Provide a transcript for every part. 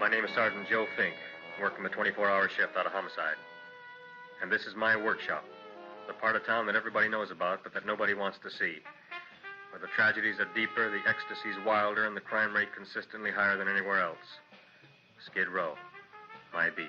My name is Sergeant Joe Fink, working the 24-hour shift out of homicide. And this is my workshop, the part of town that everybody knows about, but that nobody wants to see. Where the tragedies are deeper, the ecstasy's wilder, and the crime rate consistently higher than anywhere else. Skid Row, my beat.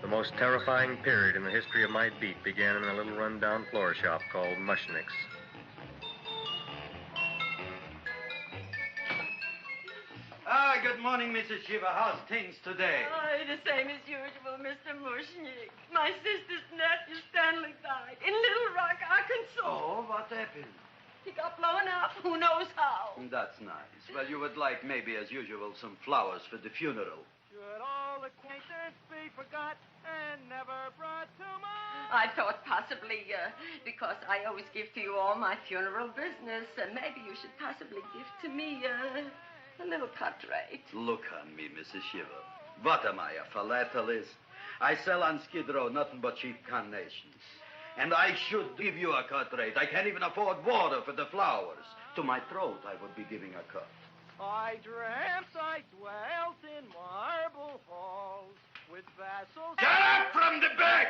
The most terrifying period in the history of my beat began in a little run-down floor shop called Mushnick's. Good morning, Mrs. Shiva. How's things today? Oh, the same as usual, Mr. Mushnick. My sister's nephew, Stanley, died in Little Rock, Arkansas. Oh, what happened? He got blown up. Who knows how? That's nice. Well, you would like, maybe as usual, some flowers for the funeral. Should all acquaintance be forgot and never brought to mind? I thought possibly, because I always give to you all my funeral business, maybe you should possibly give to me, a little cut rate. Look on me, Mrs. Shiva. What am I, a philatelist? I sell on Skid Row nothing but cheap carnations. And I should give you a cut rate. I can't even afford water for the flowers. To my throat, I would be giving a cut. I dreamt I dwelt in marble halls with vassals... Get up from the back!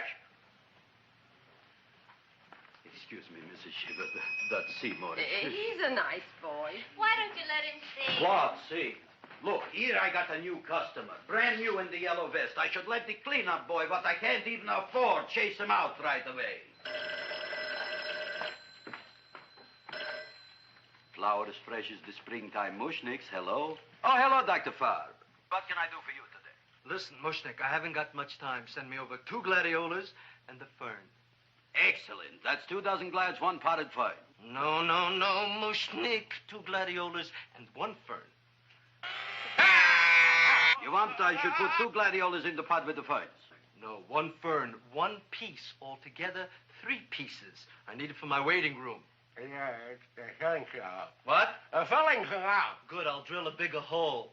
Excuse me, Mrs. Shiva, that's Seymour. He's a nice boy. Why don't you let him see? What, see? Look, here I got a new customer, brand new in the yellow vest. I should let the cleanup boy, but I can't even afford, chase him out right away. Flower as fresh as the springtime Mushnicks. Hello? Oh, hello, Dr. Farb. What can I do for you today? Listen, Mushnick, I haven't got much time. Send me over 2 gladiolas and the fern. Excellent. That's 2 dozen glads, 1 potted fern. No, Mushnick. 2 gladiolas and 1 fern. You want I should put 2 gladiolas in the pot with the ferns? No, 1 fern, 1 piece. Altogether, 3 pieces. I need it for my waiting room. Yeah, it's the filling out. What? A filling out. Good, I'll drill a bigger hole.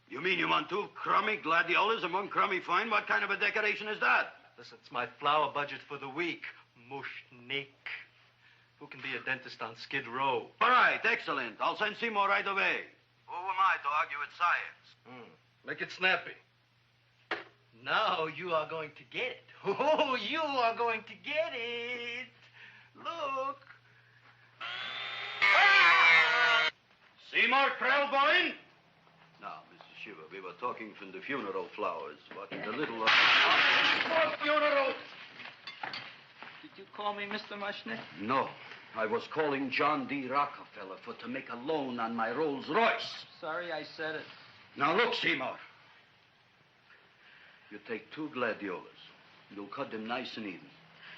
You mean you want 2 crummy gladiolas and 1 crummy fern? What kind of a decoration is that? Listen, it's my flower budget for the week. Mushnick. Who can be a dentist on Skid Row? All right, excellent. I'll send Seymour right away. Who am I to argue with science? Make it snappy. Now you are going to get it. Oh, you are going to get it. Look. Seymour Krellboyne? Now, Mrs. Shiva, we were talking from the funeral flowers. What in the little... What funeral? Did you call me Mr. Mushnick? No. I was calling John D. Rockefeller to make a loan on my Rolls Royce. Sorry I said it. Now, look, Seymour. You take 2 gladiolas. You'll cut them nice and even.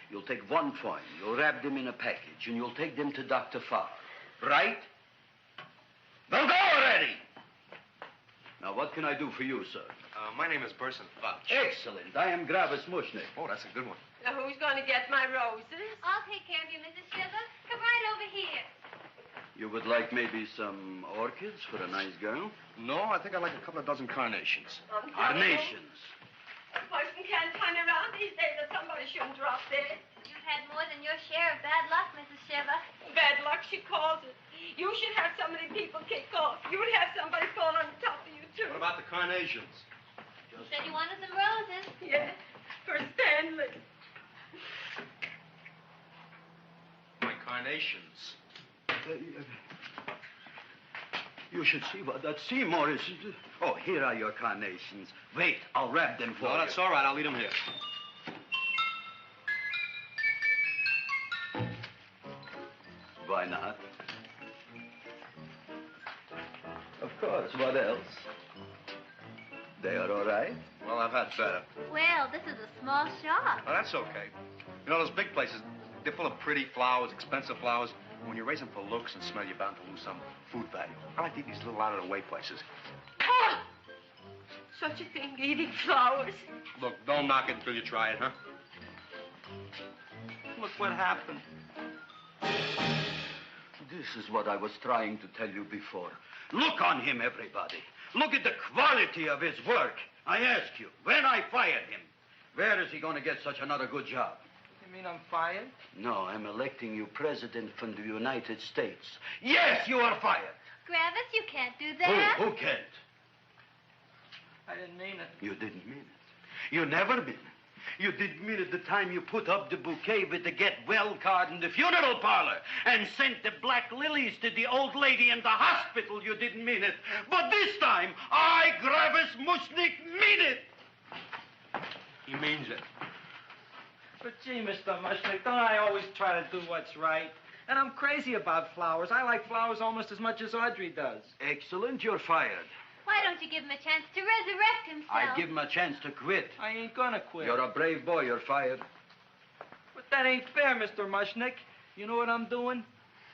You'll take 1 fern. You'll wrap them in a package, and you'll take them to Dr. Farr. Right? Well, go already! Now, what can I do for you, sir? My name is Burson Fudge. Excellent. I am Gravis Mushnick. Oh, that's a good one. Now, who's going to get my roses? I'll take care of you, Mrs. Shiva. Come right over here. You would like maybe some orchids for a nice girl? No, I think I'd like a couple of dozen carnations. Carnations. A person can't turn around these days that somebody shouldn't drop dead. You've had more than your share of bad luck, Mrs. Shiva. Bad luck, she calls it. You should have so many people kick off. You would have somebody fall on top of you, too. What about the carnations? Just Said you wanted some roses. Yes, for Stanley. My carnations. You should see what that Seymour is. Oh, here are your carnations. Wait, I'll wrap them for you. No, that's all right. I'll leave them here. Why not? Of course, what else? They are all right? Well, I've had better. Well, this is a small shop. Oh, that's okay. You know, those big places, they're full of pretty flowers, expensive flowers. When you raise them for looks and smell, you're bound to lose some food value. I like to eat these little out-of-the-way places. Oh, such a thing, eating flowers. Look, don't knock it until you try it, huh? Look what happened. This is what I was trying to tell you before. Look on him, everybody. Look at the quality of his work. I ask you, when I fired him, where is he going to get such another good job? You mean I'm fired? No, I'm electing you president from the United States. Yes, you are fired. Gravis, you can't do that. Who can't? I didn't mean it. You didn't mean it. You never mean it. You didn't mean it the time you put up the bouquet with the get well card in the funeral parlor and sent the black lilies to the old lady in the hospital. You didn't mean it. But this time, I, Gravis Mushnik, mean it. He means it. But gee, Mr. Mushnick, don't I always try to do what's right? And I'm crazy about flowers. I like flowers almost as much as Audrey does. Excellent, you're fired. Why don't you give him a chance to resurrect himself? I give him a chance to quit. I ain't gonna quit. You're a brave boy, you're fired. But that ain't fair, Mr. Mushnick. You know what I'm doing?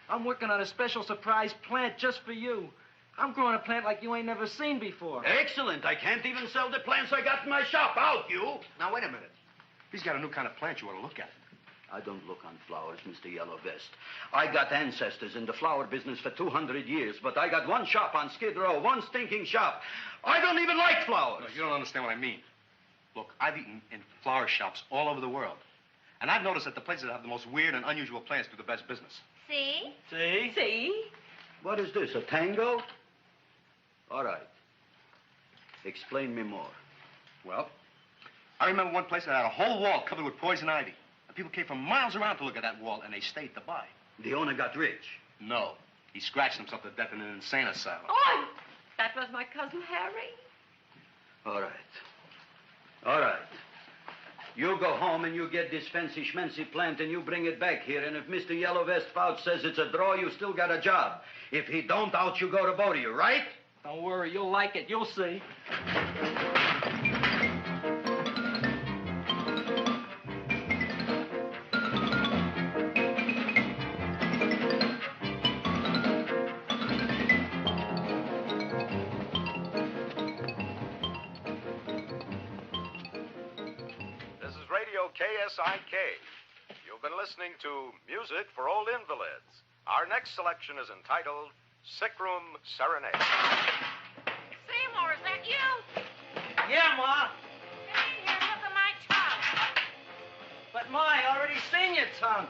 I'm working on a special surprise plant just for you. I'm growing a plant like you ain't never seen before. Excellent. I can't even sell the plants I got in my shop. Out, you. Now, wait a minute. He's got a new kind of plant you want to look at. I don't look on flowers, Mr. Yellow Vest. I got ancestors in the flower business for 200 years, but I got one shop on Skid Row, one stinking shop. I don't even like flowers. No, you don't understand what I mean. Look, I've eaten in flower shops all over the world. And I've noticed that the places that have the most weird and unusual plants do the best business. See? See? See? What is this, a tango? All right. Explain me more. Well, I remember one place that had a whole wall covered with poison ivy. And people came from miles around to look at that wall, and they stayed to buy. The owner got rich. No. He scratched himself to death in an insane asylum. Oh, that was my cousin Harry. All right. All right. You go home and you get this fancy schmancy plant and you bring it back here. And if Mr. Yellow Vest Fouch says it's a draw, you still got a job. If he don't, out you go to both of you, right? Don't worry, you'll like it. You'll see. KSIK. You've been listening to Music for Old Invalids. Our next selection is entitled Sick Room Serenade. Seymour, is that you? Yeah, Ma. Hey, here, look at my tongue. But, Ma, I already seen your tongue.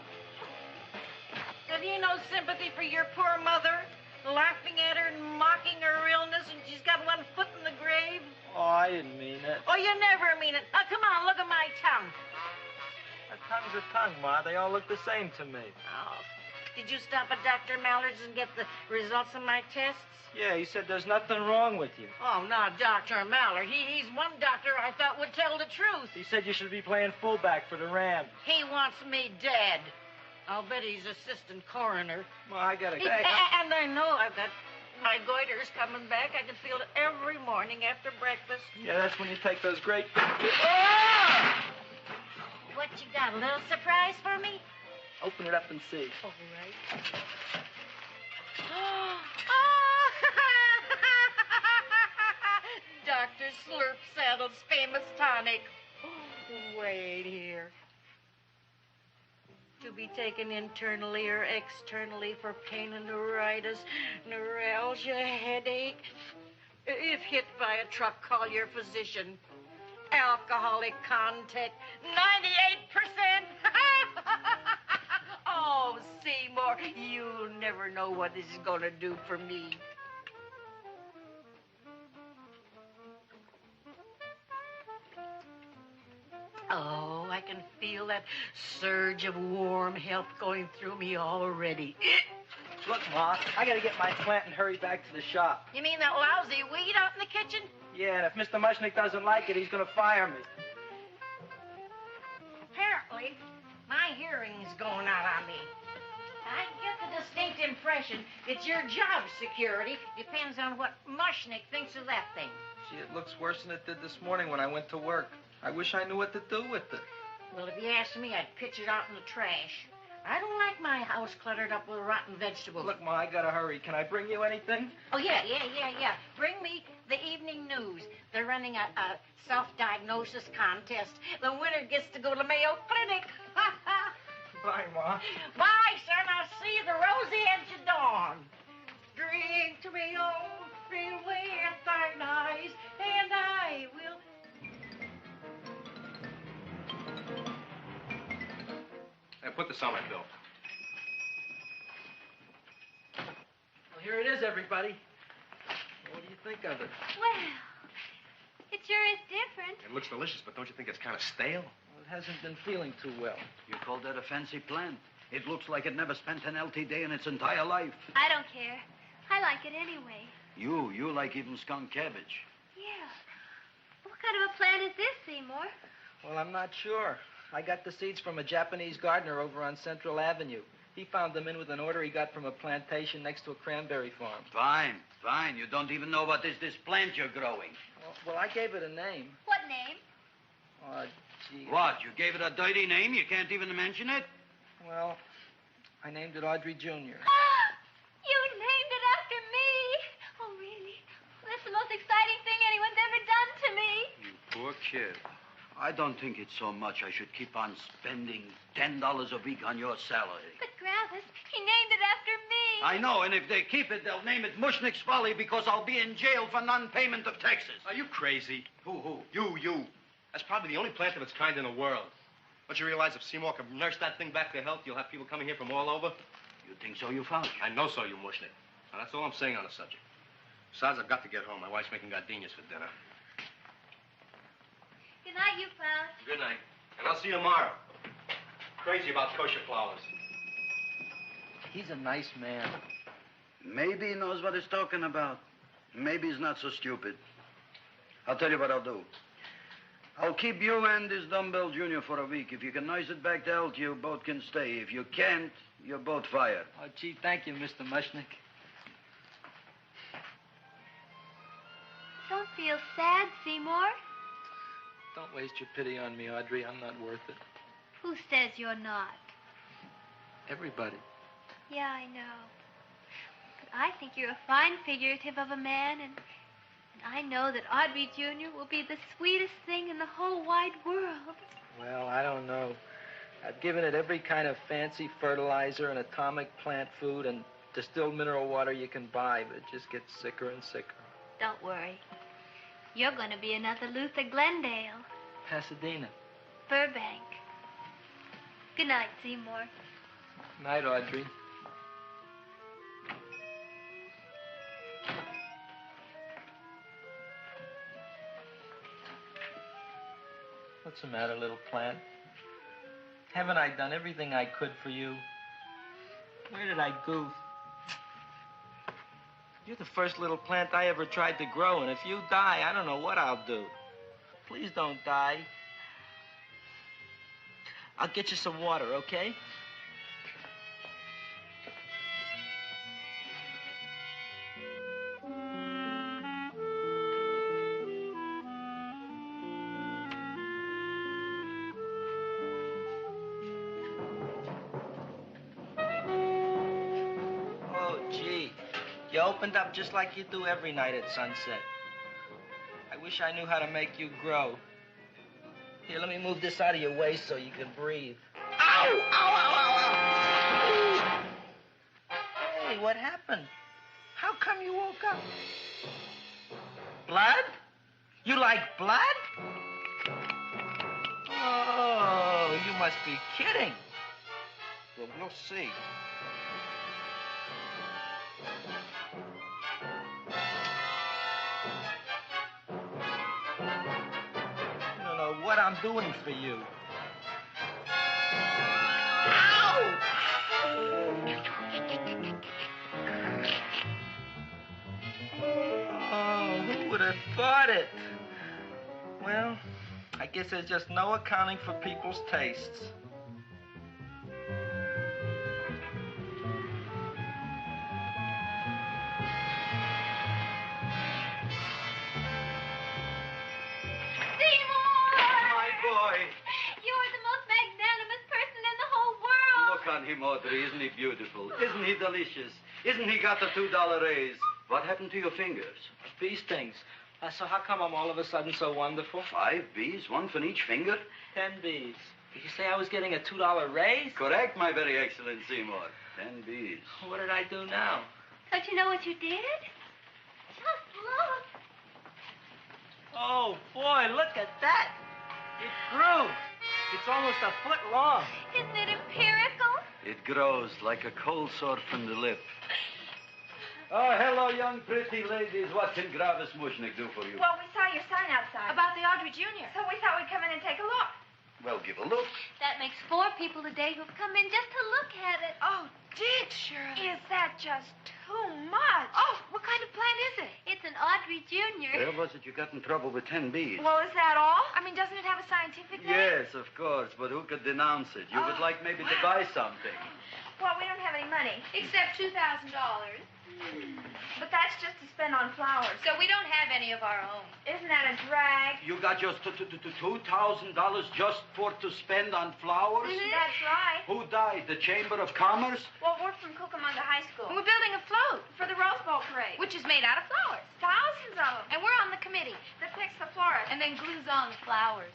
Have you no sympathy for your poor mother? Laughing at her and mocking her illness, and she's got one foot in the grave? Oh, I didn't mean it. Oh, you never mean it. Now, come on, look at my tongue. A tongue's a tongue, Ma. They all look the same to me. Oh. Did you stop at Dr. Mallard's and get the results of my tests? Yeah, he said there's nothing wrong with you. Oh, not Dr. Mallard. He's one doctor I thought would tell the truth. He said you should be playing fullback for the Rams. He wants me dead. I'll bet he's assistant coroner. Ma, I gotta go. And I know I've got my goiter's coming back. I can feel it every morning after breakfast. Yeah, that's when you take those great big... What you got, a little surprise for me? Open it up and see. All right. Dr. Slurp Saddle's famous tonic. Wait here. To be taken internally or externally for pain and neuritis, neuralgia, headache. If hit by a truck, call your physician. Alcoholic content, 98%. Oh, Seymour, you'll never know what this is going to do for me. that surge of warm health going through me already. Look, Ma, I gotta get my plant and hurry back to the shop. You mean that lousy weed out in the kitchen? Yeah, and if Mr. Mushnick doesn't like it, he's gonna fire me. Apparently, my hearing's going out on me. I get the distinct impression that your job security depends on what Mushnick thinks of that thing. Gee, it looks worse than it did this morning when I went to work. I wish I knew what to do with it. Well, if you ask me, I'd pitch it out in the trash. I don't like my house cluttered up with rotten vegetables. Look, Ma, I gotta hurry. Can I bring you anything? Oh, yeah. Bring me the evening news. They're running a self-diagnosis contest. The winner gets to go to Mayo Clinic. Bye, Ma. Bye, son. I'll see you at the rosy edge of dawn. Drink to me, oh, free with thine eyes, and I will... Hey, put this on my bill. Well, here it is, everybody. What do you think of it? Well, it sure is different. It looks delicious, but don't you think it's kind of stale? Well, it hasn't been feeling too well. You call that a fancy plant? It looks like it never spent an LT day in its entire life. I don't care. I like it anyway. You like even skunk cabbage. Yeah. What kind of a plant is this, Seymour? Well, I'm not sure. I got the seeds from a Japanese gardener over on Central Avenue. He found them in with an order he got from a plantation next to a cranberry farm. Fine. You don't even know what is this plant you're growing. Well, I gave it a name. What name? Oh, gee. What, you gave it a dirty name? You can't even mention it? Well, I named it Audrey Jr. You named it after me. Oh, really? That's the most exciting thing anyone's ever done to me. You poor kid. I don't think it's so much I should keep on spending $10 a week on your salary. But, Gravis, he named it after me. I know, and if they keep it, they'll name it Mushnick's Folly because I'll be in jail for non-payment of taxes. Are you crazy? Who? You. That's probably the only plant of its kind in the world. Don't you realize if Seymour can nurse that thing back to health, you'll have people coming here from all over? You think so, you found? I know so, you Mushnick. Now, that's all I'm saying on the subject. Besides, I've got to get home. My wife's making gardenias for dinner. Good night, you fellas. Good night. And I'll see you tomorrow. Crazy about kosher flowers. He's a nice man. Maybe he knows what he's talking about. Maybe he's not so stupid. I'll tell you what I'll do. I'll keep you and this dumbbell junior for a week. If you can nurse it back to health, you both can stay. If you can't, you're both fired. Oh, gee, thank you, Mr. Mushnick. Don't feel sad, Seymour. Don't waste your pity on me, Audrey. I'm not worth it. Who says you're not? Everybody. Yeah, I know. But I think you're a fine figurative of a man, and I know that Audrey Jr. will be the sweetest thing in the whole wide world. Well, I don't know. I've given it every kind of fancy fertilizer and atomic plant food and distilled mineral water you can buy, but it just gets sicker and sicker. Don't worry. You're going to be another Luther Glendale. Pasadena. Burbank. Good night, Seymour. Night, Audrey. What's the matter, little plant? Haven't I done everything I could for you? Where did I goof? You're the first little plant I ever tried to grow, and if you die, I don't know what I'll do. Please don't die. I'll get you some water, okay? You opened up just like you do every night at sunset. I wish I knew how to make you grow. Here, let me move this out of your way so you can breathe. Ow! Ow, ow, ow, ow! Hey, what happened? How come you woke up? Blood? You like blood? Oh, you must be kidding. Well, we'll see. You don't know what I'm doing for you. Who would have thought it? Well, I guess there's just no accounting for people's tastes. You're the most magnanimous person in the whole world. Look on him, Audrey. Isn't he beautiful? Isn't he delicious? Isn't he got the $2 raise? What happened to your fingers? Bee stings. So how come I'm all of a sudden so wonderful? 5 bees, one for each finger? 10 bees. Did you say I was getting a $2 raise? Correct, my very excellent Seymour. 10 bees. What did I do now? Don't you know what you did? Just look. Oh, boy, look at that. It grew. It's almost a foot long. Isn't it empirical? It grows like a cold sore from the lip. Oh, hello, young pretty ladies. What can Gravis Mushnik do for you? Well, we saw your sign outside. About the Audrey Jr. So we thought we'd come in and take a look. Well, give a look. That makes 4 people today who've come in just to look at it. Oh, did, Shirley? Is that just too much? Oh, what kind of plant is it? It's an Audrey Jr. Where was it you got in trouble with 10 bees? Well, is that all? I mean, doesn't it have a scientific name? Yes, of course, but who could denounce it? You would like maybe to buy something. Well, we don't have any money. Except $2,000. But that's just to spend on flowers. So we don't have any of our own. Isn't that a drag? You got just $2,000 just to spend on flowers? That's right. Who died? The Chamber of Commerce? Well, we're from Cucamonga High School. We're building a float for the Rose Bowl parade. Which is made out of flowers. Thousands of them. And we're on the committee. That picks the florist. And then glues on the flowers.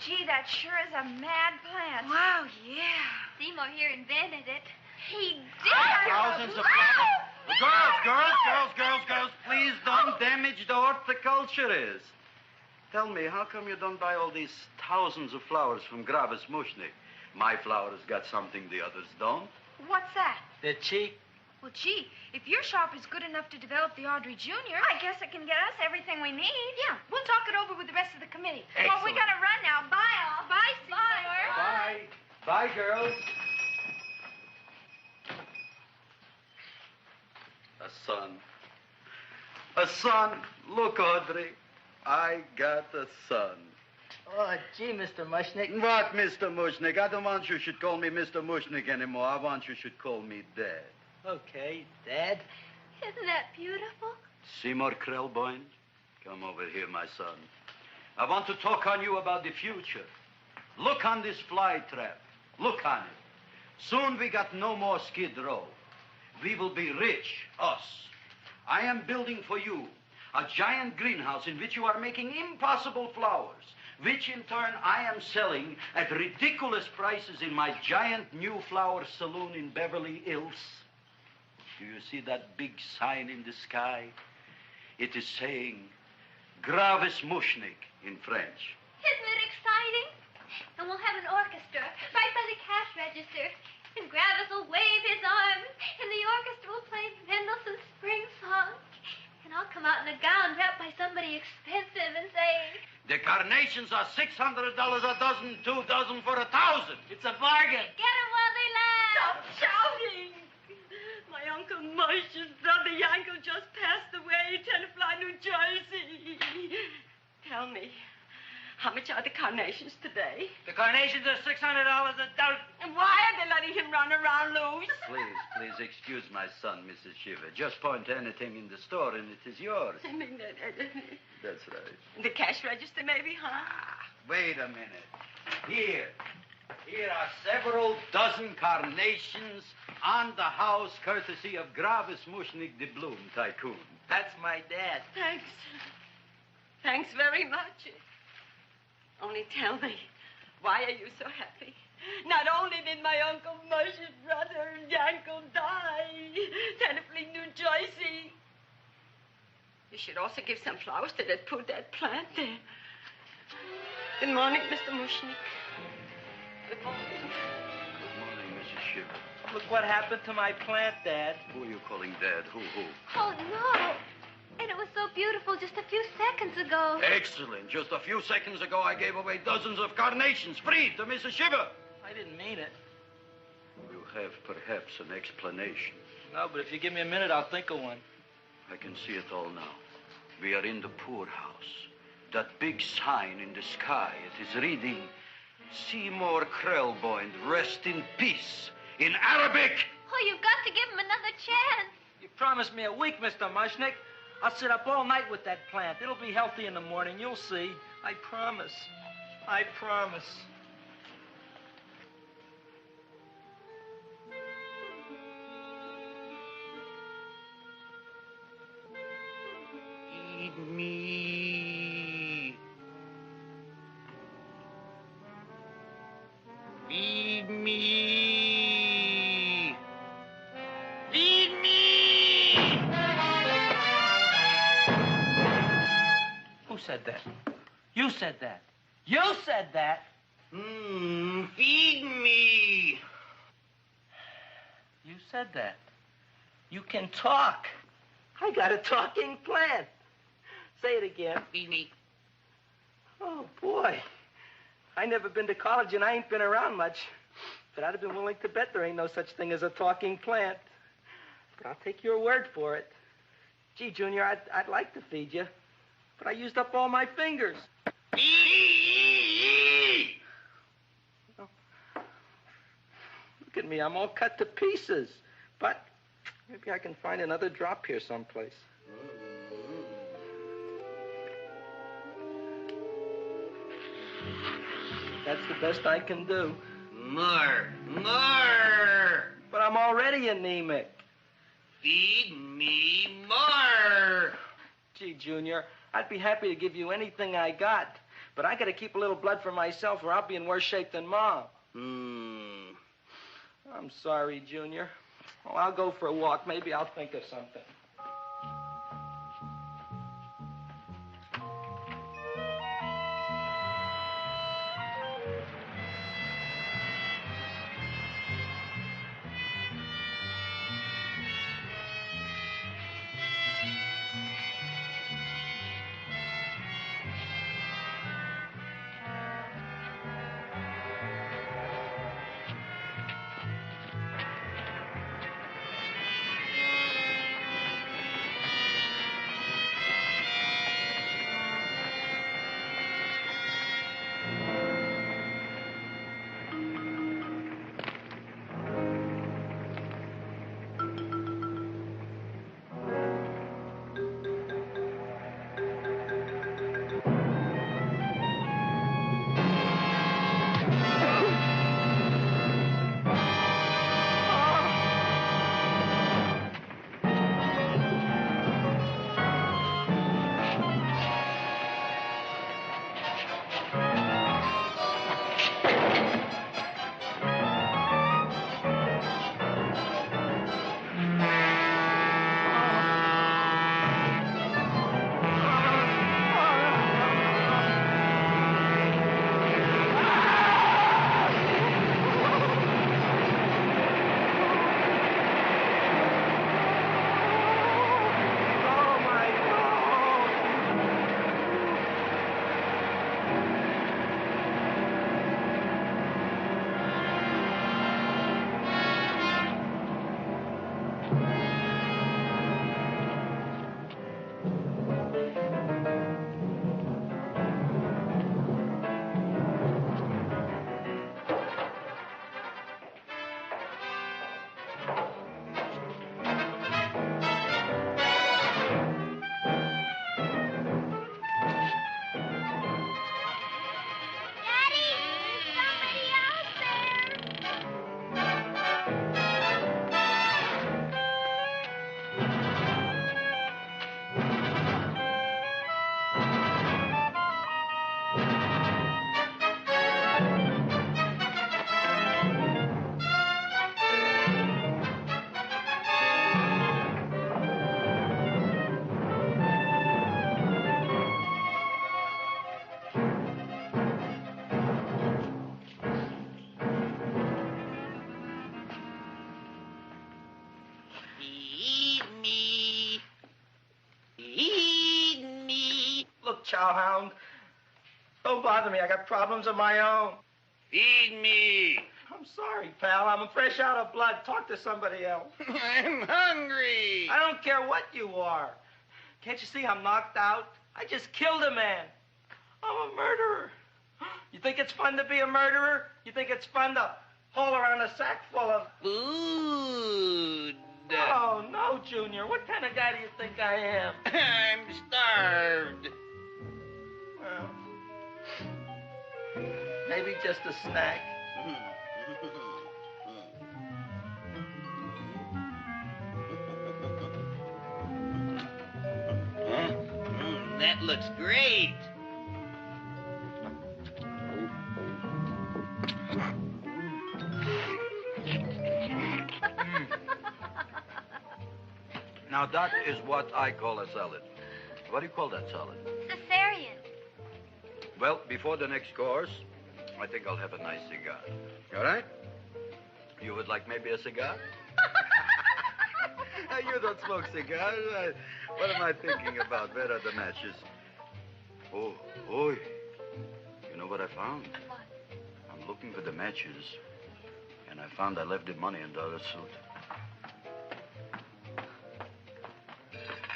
Gee, that sure is a mad plant. Wow, yeah. Seymour here invented it. He did. Thousands of flowers. Girls, please don't damage the horticulturist. Tell me, how come you don't buy all these thousands of flowers from Gravis Mushnik? My flowers got something the others don't. What's that? They're cheap. Well, gee, if your shop is good enough to develop the Audrey Jr., I guess it can get us everything we need. Yeah, we'll talk it over with the rest of the committee. Excellent. Well, we gotta run now. Bye, all. Bye, Seymour. Bye. Bye, girls. A son. A son. Look, Audrey. I got a son. Oh, gee, Mr. Mushnik. What, Mr. Mushnik? I don't want you should call me Mr. Mushnik anymore. I want you should call me Dad. Okay, Dad. Isn't that beautiful? Seymour Krelboyne, come over here, my son. I want to talk on you about the future. Look on this fly trap. Look on it. Soon we got no more Skid Row. We will be rich, us. I am building for you a giant greenhouse in which you are making impossible flowers, which in turn I am selling at ridiculous prices in my giant new flower saloon in Beverly Hills. Do you see that big sign in the sky? It is saying Gravis Mushnik in French. Isn't it exciting? And we'll have an orchestra right by the cash register. And Gravis will wave his arms, and the orchestra will play Mendelssohn's Spring Song. And I'll come out in a gown wrapped by somebody expensive and say, The carnations are $600 a dozen, 2 dozen for 1,000. It's a bargain. get 'em while they last. Stop shouting! My Uncle Moshe's brother Yankel just passed away, Tenafly, New Jersey. Tell me, how much are the carnations today? The carnations are $600 a dozen. And why are they letting him run around loose? Please excuse my son, Mrs. Shiver. Just point to anything in the store and it is yours. I mean, That's right. the cash register maybe, huh? Wait a minute. Here are several dozen carnations on the house courtesy of Gravis Mushnik the Bloom Tycoon. That's my dad. Thanks. Thanks very much. Only tell me, why are you so happy? Not only did my Uncle Moshe's brother Yankel die, Tenafly, New Jersey. You should also give some flowers to that poor dead plant there. Good morning, Mr. Mushnik. Good morning. Good morning, Mrs. Shiver. Look what happened to my plant, Dad. Who are you calling Dad? Who? Oh, no. And it was so beautiful just a few seconds ago. Excellent. Just a few seconds ago, I gave away dozens of carnations free to Mrs. Shiver. I didn't mean it. You have perhaps an explanation. No, but if you give me a minute, I'll think of one. I can see it all now. We are in the poorhouse. That big sign in the sky, it is reading, Seymour Krelboyne, rest in peace, in Arabic. Oh, you've got to give him another chance. You promised me a week, Mr. Mushnick. I'll sit up all night with that plant. It'll be healthy in the morning. You'll see. I promise. I promise. Feed me. Feed me. Feed me. Who said that? You said that. You said that. Feed me. You said that. You can talk. I got a talking plant. Say it again. Feed me. Oh, boy. I never been to college and I ain't been around much. But I'd have been willing to bet there ain't no such thing as a talking plant. But I'll take your word for it. Gee, Junior, I'd like to feed you. But I used up all my fingers. Oh. Look at me. I'm all cut to pieces. But maybe I can find another drop here someplace. That's the best I can do. More. But I'm already anemic. Feed me more. Gee, Junior, I'd be happy to give you anything I got. But I gotta keep a little blood for myself or I'll be in worse shape than Mom. I'm sorry, Junior. Oh, I'll go for a walk. Maybe I'll think of something. Chowhound. Don't bother me. I got problems of my own. Feed me. I'm sorry, pal. I'm fresh out of blood. Talk to somebody else. I'm hungry. I don't care what you are. Can't you see I'm knocked out? I just killed a man. I'm a murderer. You think it's fun to be a murderer? You think it's fun to haul around a sack full of... Food. Oh, no, Junior. What kind of guy do you think I am? I'm starved. Well, maybe just a snack. That looks great. Now, that is what I call a salad. What do you call that salad? Caesarean. Well, before the next course, I think I'll have a nice cigar. All right? You would like maybe a cigar? You don't smoke cigars. What am I thinking about? Where are the matches? Oh, you know what I found? What? I'm looking for the matches, and I found I left the money in the other suit.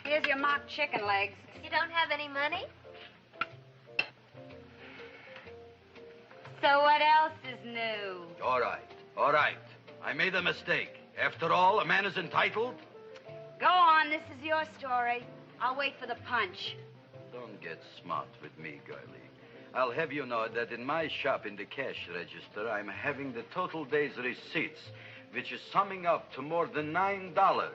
Here's your mock chicken legs. You don't have any money? So what else is new? All right. I made a mistake. After all, a man is entitled. Go on, this is your story. I'll wait for the punch. Don't get smart with me, girlie. I'll have you know that in my shop in the cash register, I'm having the total day's receipts, which is summing up to more than $9.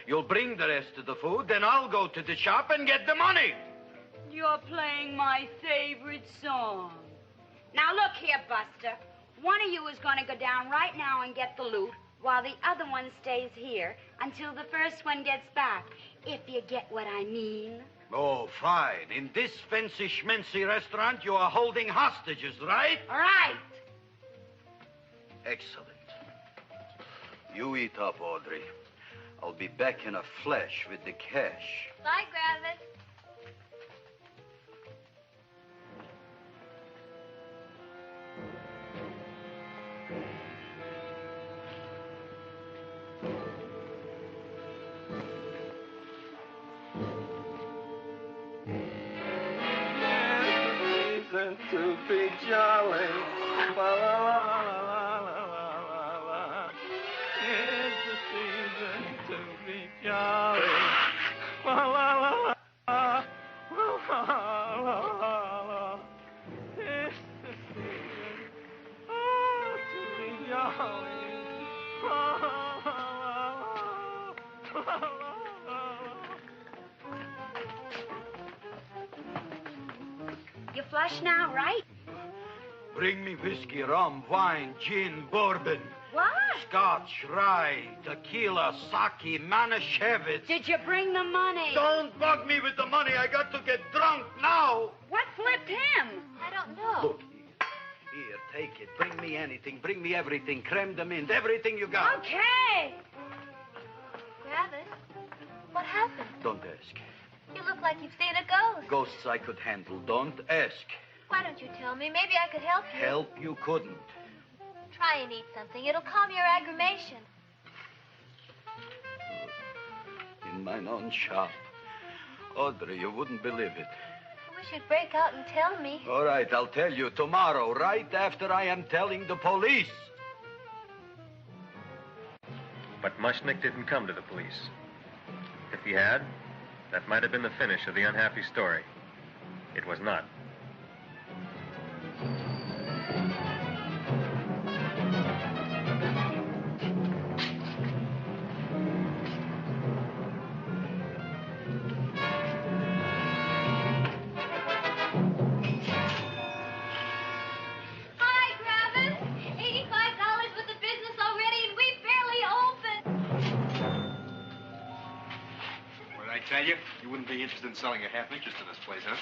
You'll bring the rest of the food, then I'll go to the shop and get the money. You're playing my favorite song. Now, look here, Buster. One of you is going to go down right now and get the loot, while the other one stays here until the first one gets back, if you get what I mean. Oh, fine. In this fancy schmancy restaurant, you are holding hostages, right? Right. Excellent. You eat up, Audrey. I'll be back in a flash with the cash. Bye, Griffith. To be jolly. La, la, la, la, la, la, la. It's the season to be jolly. La, la, la, la, la, la, la, la. It's the season to be jolly. La, la, la, la, la, la. You flush now, right? Bring me whiskey, rum, wine, gin, bourbon. What? Scotch, rye, tequila, sake, Manischewitz. Did you bring the money? Don't bug me with the money. I got to get drunk now. What flipped him? I don't know. Look, here, take it. Bring me anything. Bring me everything. Creme de menthe, everything you got. Okay. Griffith, what happened? Don't ask. You look like you've seen a ghost. Ghosts I could handle. Don't ask. Why don't you tell me? Maybe I could help you. Help you couldn't. Try and eat something. It'll calm your aggravation. In mine own shop. Audrey, you wouldn't believe it. I wish you'd break out and tell me. All right, I'll tell you tomorrow, right after I am telling the police. But Mushnick didn't come to the police. If he had, that might have been the finish of the unhappy story. It was not. Hi, Griffith. $85 with the business already, and we barely opened. What did I tell you? You wouldn't be interested in selling a half interest in this place, huh?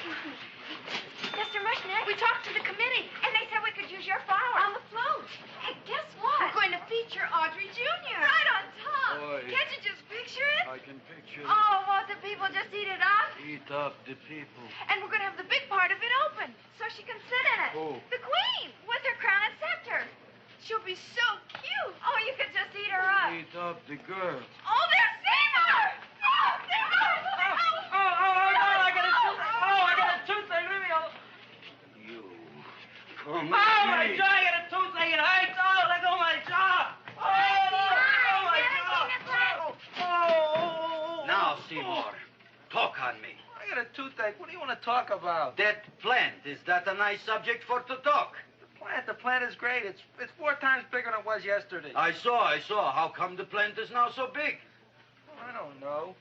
Mr. Mushnick, we talked to the committee, and they said we could use your flour. On the float. Hey, guess what? We're going to feature Audrey Jr. Right on top. Boy. Can't you just picture it? I can picture it. Oh, won't the people just eat it up? Eat up the people. And we're going to have the big part of it open, so she can sit in it. Who? The Queen, with her crown and scepter. She'll be so cute. Oh, you could just eat her up. Eat up the girl. Oh, there's Seymour! Oh, Seymour! I got a toothache. Leave me alone. You. Come My jaw, I got a toothache. It hurts. Oh, let go of my jaw. Oh, my jaw. Oh. Now, Seymour, talk on me. I got a toothache. What do you want to talk about? That plant, is that a nice subject for to talk? The plant is great. It's 4 times bigger than it was yesterday. I saw. How come the plant is now so big? I don't know.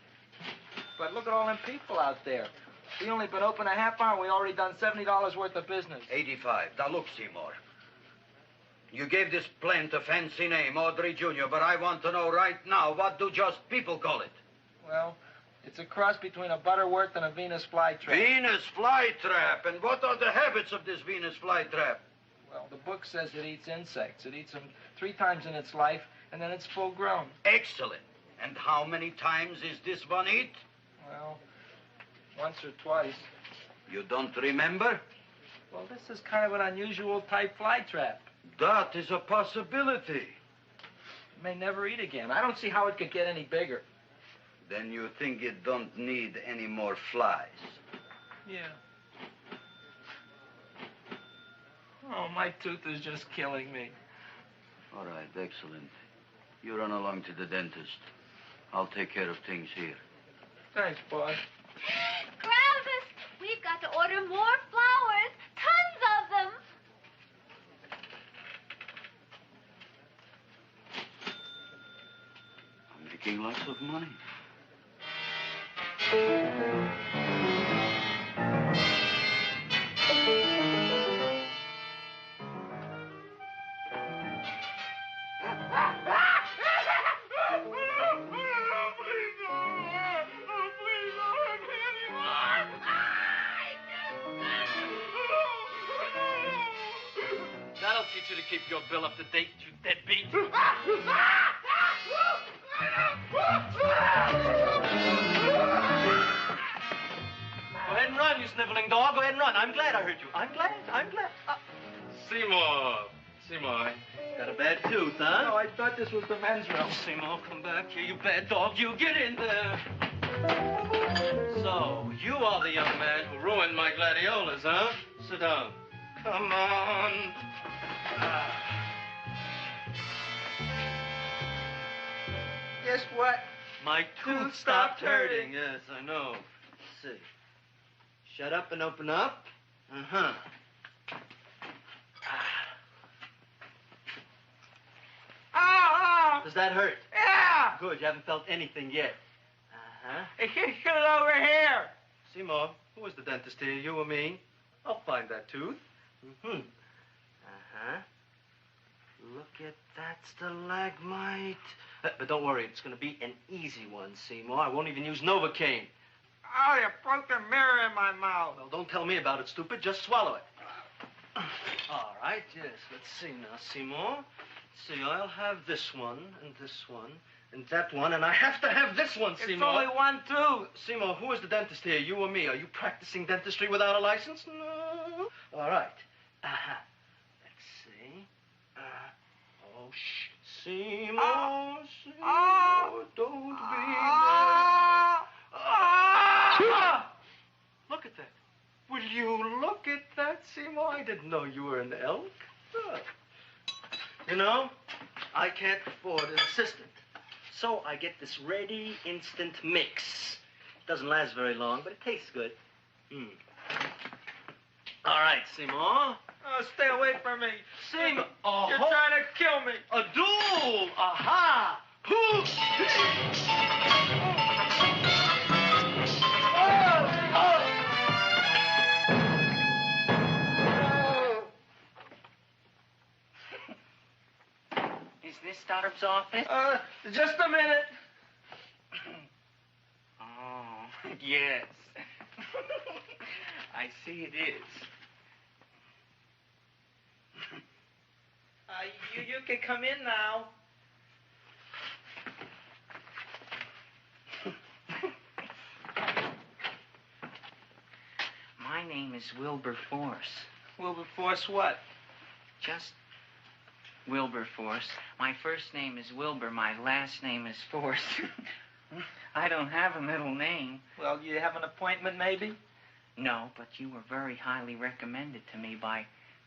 But look at all them people out there. We only been open a half hour. We already done $70 worth of business. 85. Now, look, Seymour. You gave this plant a fancy name, Audrey Jr., but I want to know right now, what do just people call it? Well, it's a cross between a Butterworth and a Venus flytrap. Venus flytrap. And what are the habits of this Venus flytrap? Well, the book says it eats insects. It eats them 3 times in its life, and then it's full grown. Excellent. And how many times is this one eat? Well, once or twice. You don't remember? Well, this is kind of an unusual type flytrap. That is a possibility. It may never eat again. I don't see how it could get any bigger. Then you think it don't need any more flies? Yeah. Oh, my tooth is just killing me. All right, excellent. You run along to the dentist. I'll take care of things here. Thanks, boy. Gravis, we've got to order more flowers. Tons of them. I'm making lots of money. That'll teach you to keep your bill up to date, you deadbeat. Go ahead and run, you sniveling dog. Go ahead and run. I'm glad I hurt you. I'm glad. Seymour, got a bad tooth, huh? No, I thought this was the men's room. Seymour, come back here, you bad dog. You get in there. So, you are the young man who ruined my gladiolas, huh? Sit down. Come on. Guess what? My tooth stopped hurting. Yes, I know. Let's see. Shut up and open up. Uh-huh. Oh! Does that hurt? Yeah! Good, you haven't felt anything yet. Uh-huh. Get it over here. Seymour, who was the dentist here, you or me? I'll find that tooth. Mm-hmm. Uh-huh. Look at that stalagmite. But don't worry, it's going to be an easy one, Seymour. I won't even use Novocaine. Oh, you broke the mirror in my mouth. Well, don't tell me about it, stupid. Just swallow it. All right, yes. Let's see now, Seymour. Let's see, I'll have this one, and that one, and I have to have this one, Seymour. It's only one tooth. Seymour, who is the dentist here, you or me? Are you practicing dentistry without a license? No. All right. Uh-huh. Let's see. Oh, shh. Seymour, Seymour, don't be mad. Look at that. Will you look at that, Seymour? I didn't know you were an elk. You know, I can't afford an assistant. So I get this ready instant mix. Doesn't last very long, but it tastes good. All right, Seymour. Oh, stay away from me. Seymour. You're trying to kill me. A duel. Aha. Is this Stoddard's office? Just a minute. Oh, yes. I see it is. You can come in now. My name is Wilbur Force. Wilberforce what? Just Wilberforce. My first name is Wilbur. My last name is Force. I don't have a middle name. Well, you have an appointment, maybe? No, but you were very highly recommended to me by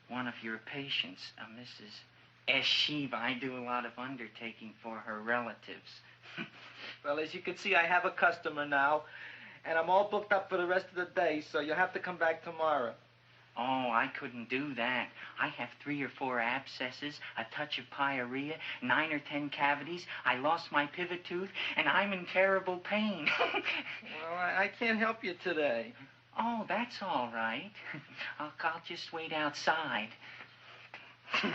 one of your patients, Mrs. S. Sheba. I do a lot of undertaking for her relatives. Well, as you can see, I have a customer now, and I'm all booked up for the rest of the day, so you'll have to come back tomorrow. Oh, I couldn't do that. I have 3 or 4 abscesses, a touch of pyorrhea, 9 or 10 cavities. I lost my pivot tooth, and I'm in terrible pain. Well, I can't help you today. Oh, that's all right. I'll just wait outside. The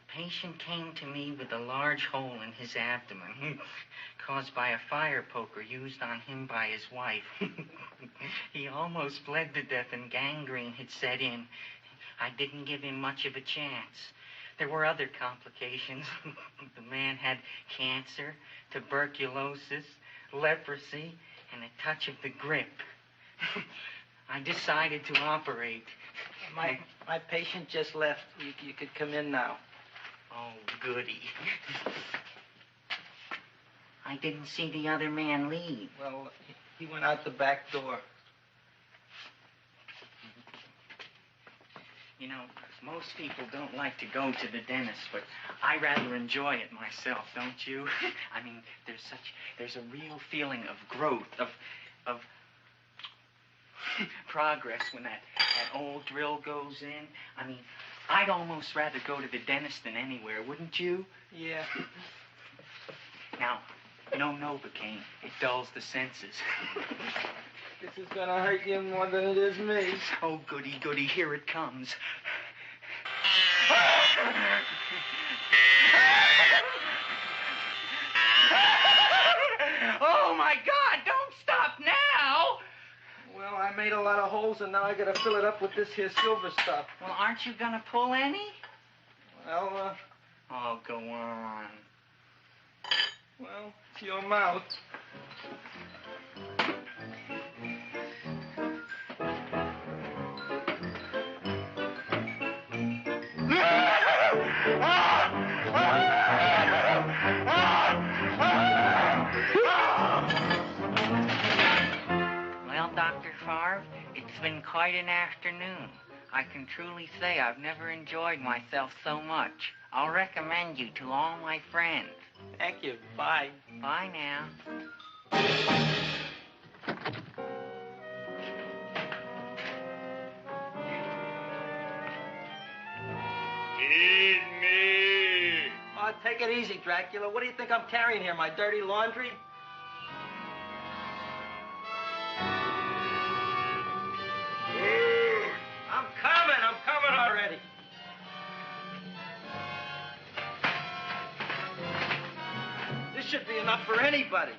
patient came to me with a large hole in his abdomen caused by a fire poker used on him by his wife. He almost bled to death and gangrene had set in. I didn't give him much of a chance. There were other complications. The man had cancer, tuberculosis, leprosy, and a touch of the grip. I decided to operate. My patient just left. You could come in now. Oh, goody. I didn't see the other man leave. Well, he went out the back door. You know, most people don't like to go to the dentist, but I rather enjoy it myself, don't you? I mean, there's a real feeling of growth, of progress when that old drill goes in. I mean, I'd almost rather go to the dentist than anywhere, wouldn't you? Yeah. Now, no Novocaine. It dulls the senses. This is gonna hurt you more than it is me. Oh, goody, goody, here it comes. Oh, my God, don't stop now! Well, I made a lot of holes, and now I gotta fill it up with this here silver stuff. Well, aren't you gonna pull any? Well, Oh, go on. Well, it's your mouth. Well, Dr. Favre, it's been quite an afternoon. I can truly say I've never enjoyed myself so much. I'll recommend you to all my friends. Thank you. Bye. Bye now. Feed me. Oh, take it easy, Dracula. What do you think I'm carrying here, my dirty laundry? I'm coming already. This should be enough for anybody.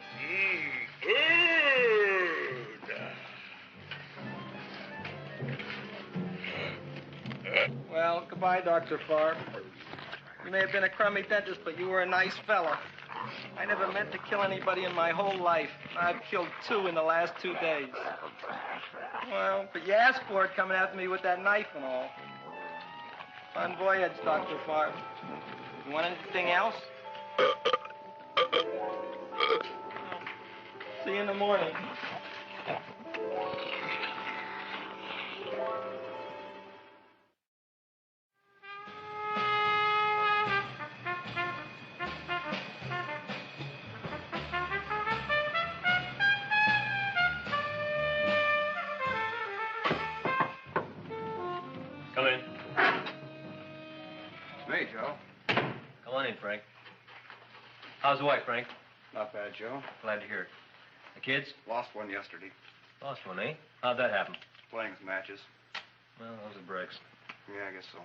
Well, goodbye, Dr. Favre. You may have been a crummy dentist, but you were a nice fella. I never meant to kill anybody in my whole life. I've killed 2 in the last 2 days. Well, but you asked for it coming after me with that knife and all. Fun voyage, Dr. Favre. You want anything else? See you in the morning. Come in. Me, Joe. Come on in, Frank. How's the wife, Frank? Not bad, Joe. Glad to hear it. The kids? Lost one yesterday. Lost one, eh? How'd that happen? Playing some matches. Well, those are breaks. Yeah, I guess so.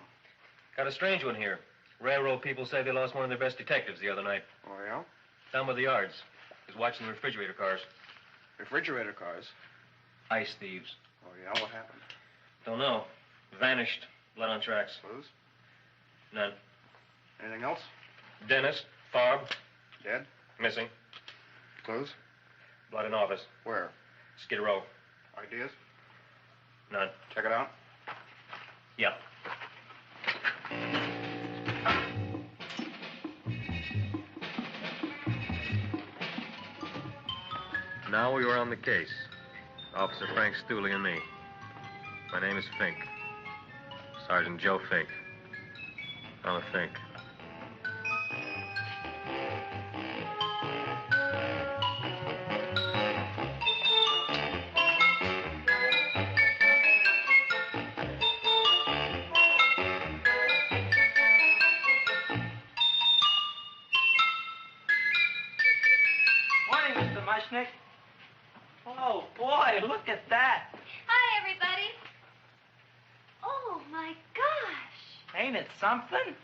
Got a strange one here. Railroad people say they lost one of their best detectives the other night. Oh, yeah? Down by the yards. He was watching the refrigerator cars. Refrigerator cars. Ice thieves. Oh, yeah? What happened? Don't know. Vanished. Blood on tracks. Clues? None. Anything else? Dennis. Farb. Dead? Missing. Clues? Blood in office. Where? Skid Row. Ideas? None. Check it out. Yeah. Now we were on the case. Officer Frank Stooley and me. My name is Fink. Sergeant Joe Fink. Fella Fink. Morning, Mr. Mushnick. Oh, boy, look at that. Hi, everybody. Oh, my gosh. Ain't it something?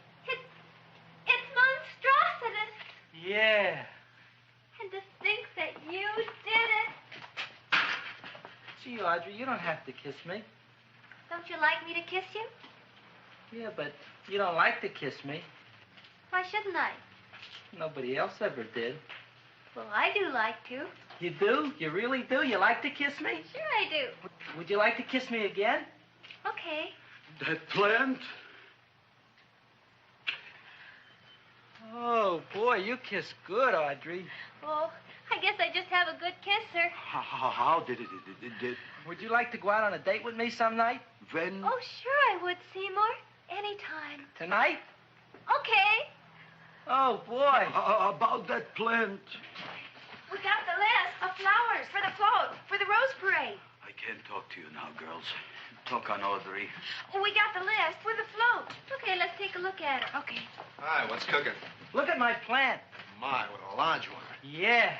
It's monstrositous. Yeah. And to think that you did it. Gee, Audrey, you don't have to kiss me. Don't you like me to kiss you? Yeah, but you don't like to kiss me. Why shouldn't I? Nobody else ever did. Well, I do like to. You do? You really do? You like to kiss me? Sure I do. Would you like to kiss me again? Okay. That plant? Oh, boy, you kiss good, Audrey. Oh, I guess I just have a good kisser. How did it? Would you like to go out on a date with me some night? When? Oh, sure I would, Seymour. Anytime. Tonight? Okay. Oh, boy. About that plant. We got the list of flowers for the float, for the Rose Parade. I can't talk to you now, girls. Talk on Audrey. We got the list for the float. Okay, let's take a look at it. Okay. Hi, what's cooking? Look at my plant. My, what a large one. Yeah.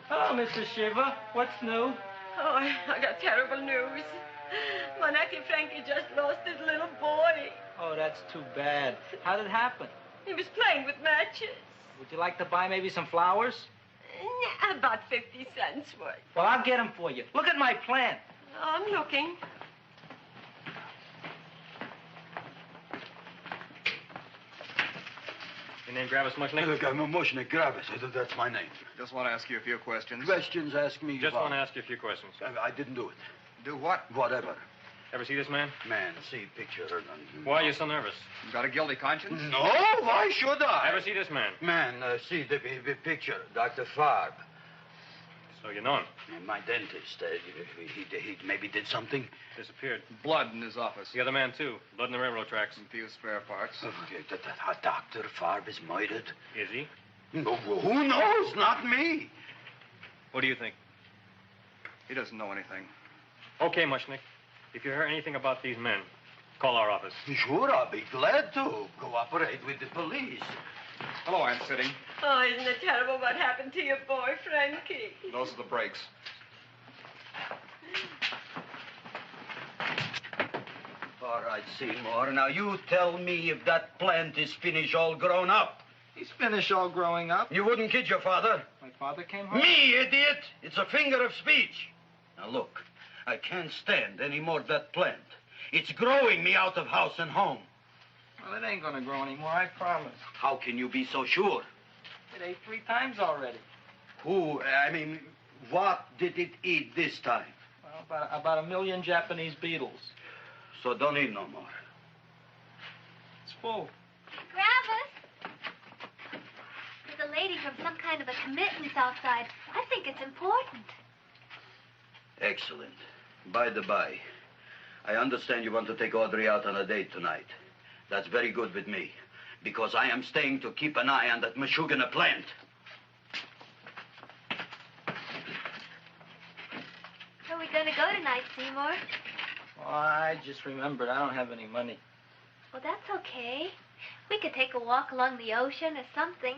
Hello, Mr. Shiva. What's new? Oh, I got terrible news. My nephew Frankie just lost his little boy. Oh, that's too bad. How did it happen? He was playing with matches. Would you like to buy maybe some flowers? About 50 cents worth. Well, I'll get them for you. Look at my plant. I'm looking. Your name Gravis Mushnick? Look, I'm a Mushnick Gravis. That's my name. Just want to ask you a few questions. Questions, ask me. Just about- want to ask you a few questions. I didn't do it. Do what? Whatever. Ever see this man? Man, see picture. Why are you so nervous? You got a guilty conscience? No, why should I? Ever see this man? Man, see the picture. Dr. Farb. So you know him. My dentist. He maybe did something. Disappeared. Blood in his office. The other man, too. Blood in the railroad tracks. Some few spare parts. Dr. Farb is murdered. Is he? No, who knows? Not me. What do you think? He doesn't know anything. Okay, Mushnick. If you hear anything about these men, call our office. Sure, I'll be glad to cooperate with the police. Hello, Aunt Sitting. Oh, isn't it terrible what happened to your boy, Frankie? Those are the brakes. All right, Seymour. Now, you tell me if that plant is finished all grown up. He's finished all growing up. You wouldn't kid your father? My father came home. Me, idiot! It's a finger of speech. Now, look, I can't stand any more of that plant. It's growing me out of house and home. Well, it ain't gonna grow anymore, I promise. How can you be so sure? It ate 3 times already. What did it eat this time? Well, about 1 million Japanese beetles. So don't eat no more. It's full. Gravis! There's a lady from some kind of a committance outside. I think it's important. Excellent. By the by, I understand you want to take Audrey out on a date tonight. That's very good with me, because I am staying to keep an eye on that Meshuggah plant. Where are we going to go tonight, Seymour? Oh, I just remembered I don't have any money. Well, that's okay. We could take a walk along the ocean or something.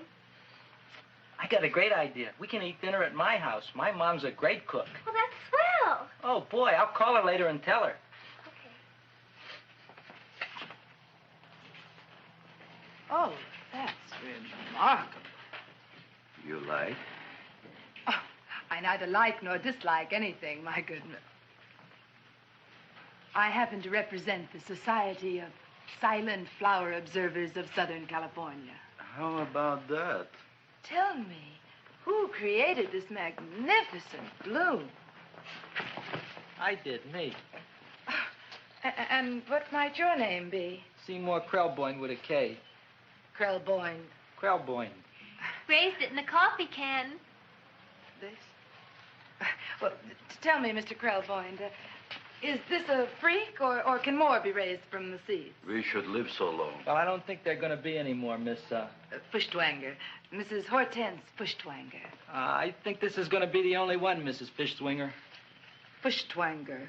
I got a great idea. We can eat dinner at my house. My mom's a great cook. Well, that's swell. Oh, boy, I'll call her later and tell her. Okay. Oh, that's remarkable. You like? Oh, I neither like nor dislike anything, my goodness. I happen to represent the Society of Silent Flower Observers of Southern California. How about that? Tell me, who created this magnificent bloom? I did, me. And what might your name be? Seymour Krelboyne with a K. Krelboyne. Krelboyne. Raised it in a coffee can. This? Well, tell me, Mr. Krelboyne, is this a freak, or can more be raised from the seeds? We should live so long. Well, I don't think they're going to be any more, Miss, Fuschtwanger. Mrs. Hortense Fuschtwanger. I think this is going to be the only one, Mrs. Fishswinger. Fuschtwanger.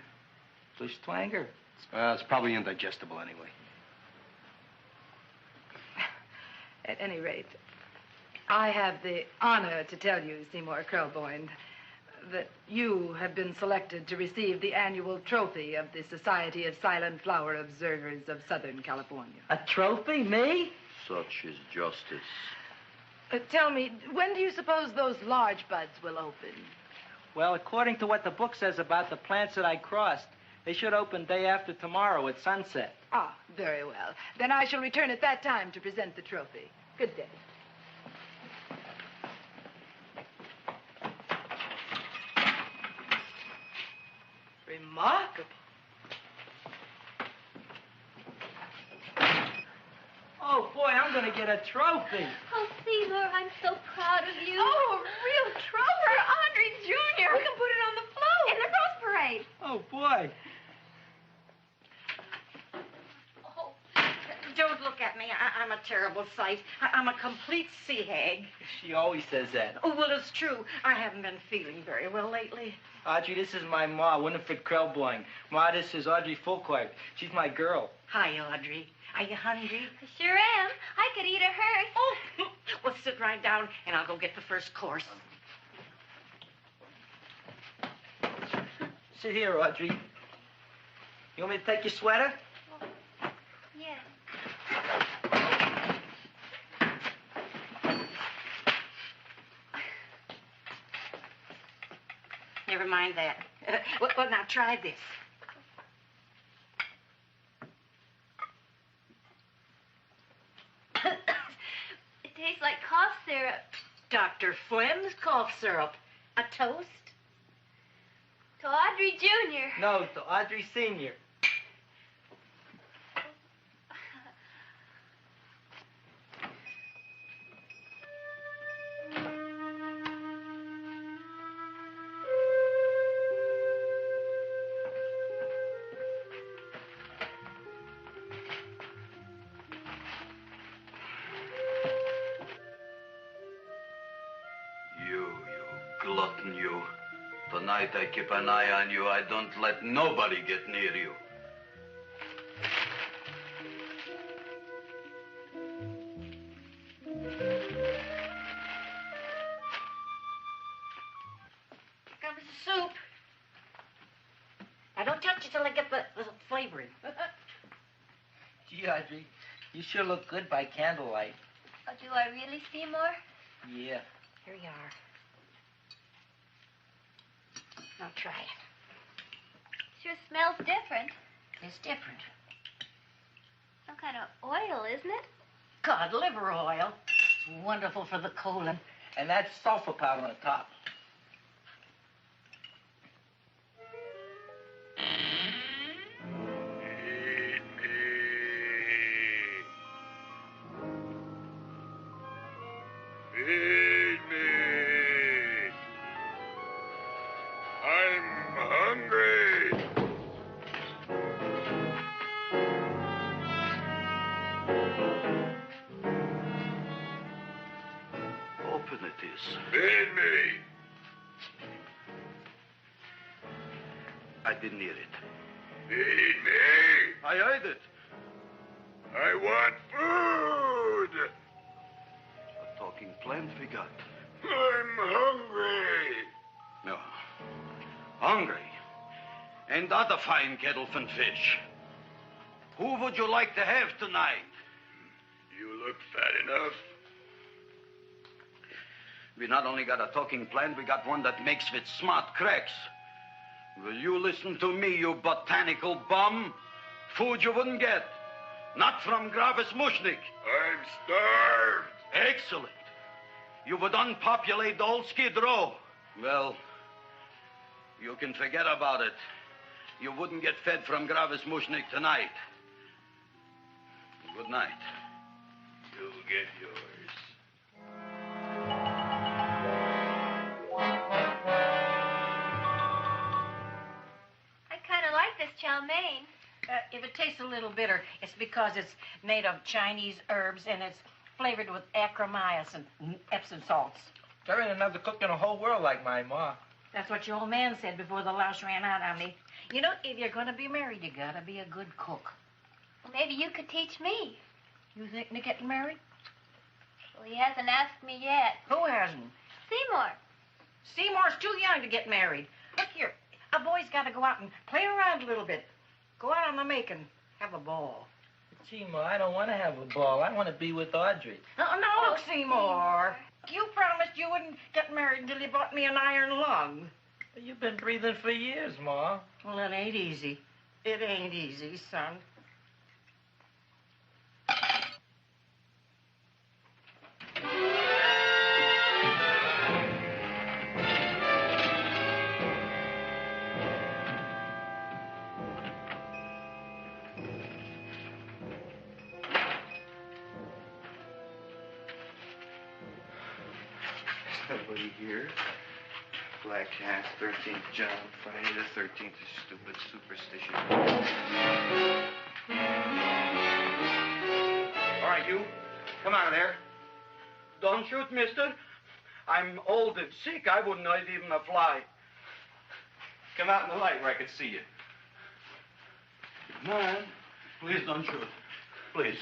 Fuschtwanger? It's probably indigestible anyway. At any rate, I have the honor to tell you, Seymour Krelboyne, that you have been selected to receive the annual trophy of the Society of Silent Flower Observers of Southern California. A trophy? Me? Such is justice. Tell me, when do you suppose those large buds will open? Well, according to what the book says about the plants that I crossed, they should open day after tomorrow at sunset. Ah, very well. Then I shall return at that time to present the trophy. Good day. Remarkable. Oh, boy, I'm going to get a trophy. Oh, Seymour, I'm so proud of you. Oh, a real trophy for Audrey Jr. We can put it on the float. In the Rose Parade. Oh, boy. Don't look at me. I'm a terrible sight. I'm a complete sea hag. She always says that. Oh, well, it's true. I haven't been feeling very well lately. Audrey, this is my ma, Winifred Krelboyne. Ma, this is Audrey Fulquart. She's my girl. Hi, Audrey. Are you hungry? I sure am. I could eat a hearse. Oh, well, sit right down, and I'll go get the first course. Sit here, Audrey. You want me to take your sweater? Yeah. Never mind that. Well, now try this. It tastes like cough syrup. Dr. Flem's cough syrup. A toast? To Audrey Jr. No, to Audrey Sr. Glutton, you. Tonight I keep an eye on you. I don't let nobody get near you. Comes the soup. Now, don't touch it till I get the flavoring. Gee, Audrey, you sure look good by candlelight. Oh, do I really, Seymour? Yeah. Here you are. Now try it. Sure smells different. It's different. Some kind of oil, isn't it? Cod liver oil. It's wonderful for the colon. And that's sulfur powder on the top. Feed me. I'm hungry. Open it is. Feed me. I didn't hear it. Feed me. I heard it. I want food. A talking plant we got. I'm hungry. No. Hungry. And other fine kettlefen fish. Who would you like to have tonight? You look fat enough. We not only got a talking plant, we got one that makes with smart cracks. Will you listen to me, you botanical bum? Food you wouldn't get. Not from Gravis Mushnik. I'm starved. Excellent. You would unpopulate the old Skid Row. Well, you can forget about it. You wouldn't get fed from Gravis Mushnik tonight. Good night. You'll get yours. I kind of like this chow mein. If it tastes a little bitter, it's because it's made of Chinese herbs and it's flavored with acromyas and Epsom salts. There ain't another cook in the whole world like my ma. That's what your old man said before the louse ran out on me. You know, if you're going to be married, you got to be a good cook. Well, maybe you could teach me. You think of getting married? Well, he hasn't asked me yet. Who hasn't? Seymour. Seymour's too young to get married. Look here, a boy's got to go out and play around a little bit. Go out on the make and have a ball. Gee, Ma, I don't want to have a ball. I want to be with Audrey. No, look, Seymour. You promised you wouldn't get married until you bought me an iron lung. You've been breathing for years, Ma. Well, it ain't easy. It ain't easy, son. Nobody here. Black Cat, 13th John, Friday the 13th is stupid superstition. All right, you. Come out of there. Don't shoot, mister. I'm old and sick. I wouldn't hurt even a fly. Come out in the light where I can see you. Man, please don't shoot. Please.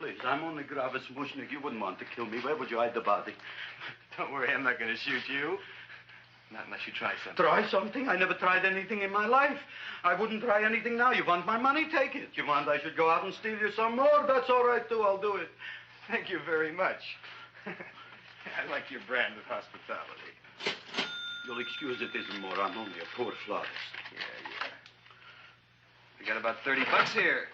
Please, I'm only Gravis Mushnik. You wouldn't want to kill me. Where would you hide the body? Don't worry, I'm not going to shoot you. Not unless you try something. Try something? I never tried anything in my life. I wouldn't try anything now. You want my money? Take it. You want I should go out and steal you some more? That's all right, too. I'll do it. Thank you very much. I like your brand of hospitality. You'll excuse it isn't more. I'm only a poor florist. Yeah. We got about $30 here.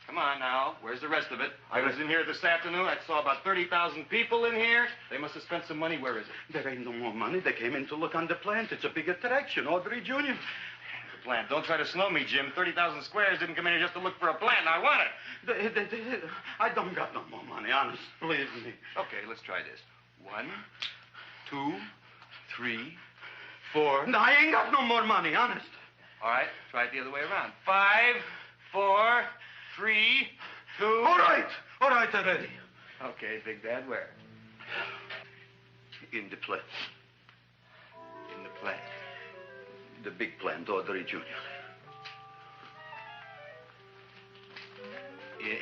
Come on now. Where's the rest of it? I was in here this afternoon. I saw about 30,000 people in here. They must have spent some money. Where is it? There ain't no more money. They came in to look on the plant. It's a big attraction. Audrey Jr. The plant. Don't try to slow me, Jim. 30,000 squares didn't come in here just to look for a plant. I want it. I don't got no more money, honest. Believe me. Okay, let's try this. 1, 2, 3, 4. No, I ain't got no more money, honest. All right, try it the other way around. 5, 4, 3, 2. All right already. Okay, Big Dad, where? In the plant. In the plant. The big plant, Audrey Jr.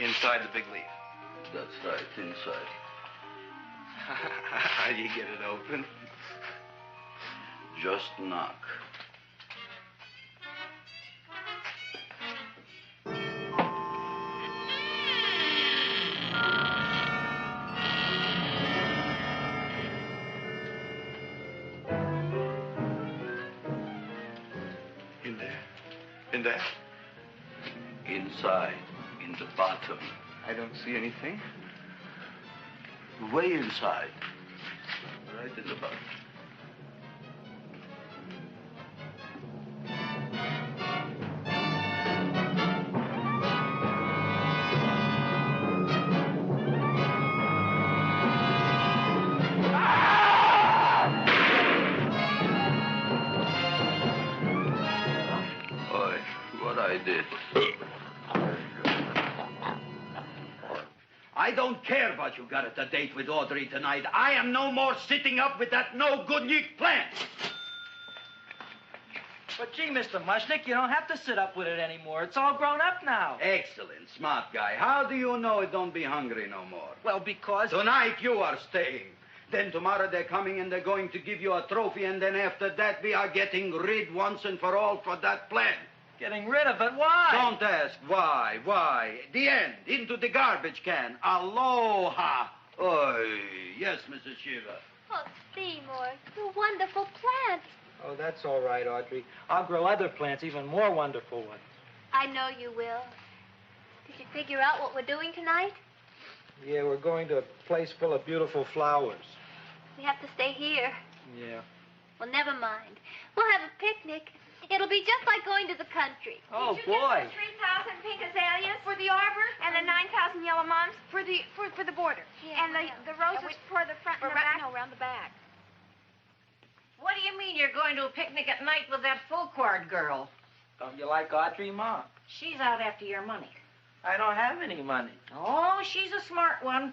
Inside the big leaf. That's right, inside. How do you get it open? Just knock. In there? Inside, in the bottom. I don't see anything. Way inside. Right in the bottom. I don't care what you got at the date with Audrey tonight. I am no more sitting up with that no-good Nick plant. But gee, Mr. Mushnick, you don't have to sit up with it anymore. It's all grown up now. Excellent, smart guy. How do you know it don't be hungry no more? Well, because... Tonight you are staying. Then tomorrow they're coming and they're going to give you a trophy, and then after that we are getting rid once and for all for that plant. Getting rid of it? Why? Don't ask why. Why? The end. Into the garbage can. Aloha. Oy. Yes, Mrs. Shiva. Oh, Seymour, you wonderful plant. Oh, that's all right, Audrey. I'll grow other plants, even more wonderful ones. I know you will. Did you figure out what we're doing tonight? Yeah, we're going to a place full of beautiful flowers. We have to stay here. Yeah. Well, never mind. We'll have a picnic. It'll be just like going to the country. Oh, Did you boy. get the 3,000 pink azaleas for the arbor and the 9,000 yellow mums for the border? Yeah, and the roses for the front and the back? No, around the back. What do you mean you're going to a picnic at night with that full-quart girl? Don't you like Audrey, Ma? She's out after your money. I don't have any money. Oh, she's a smart one.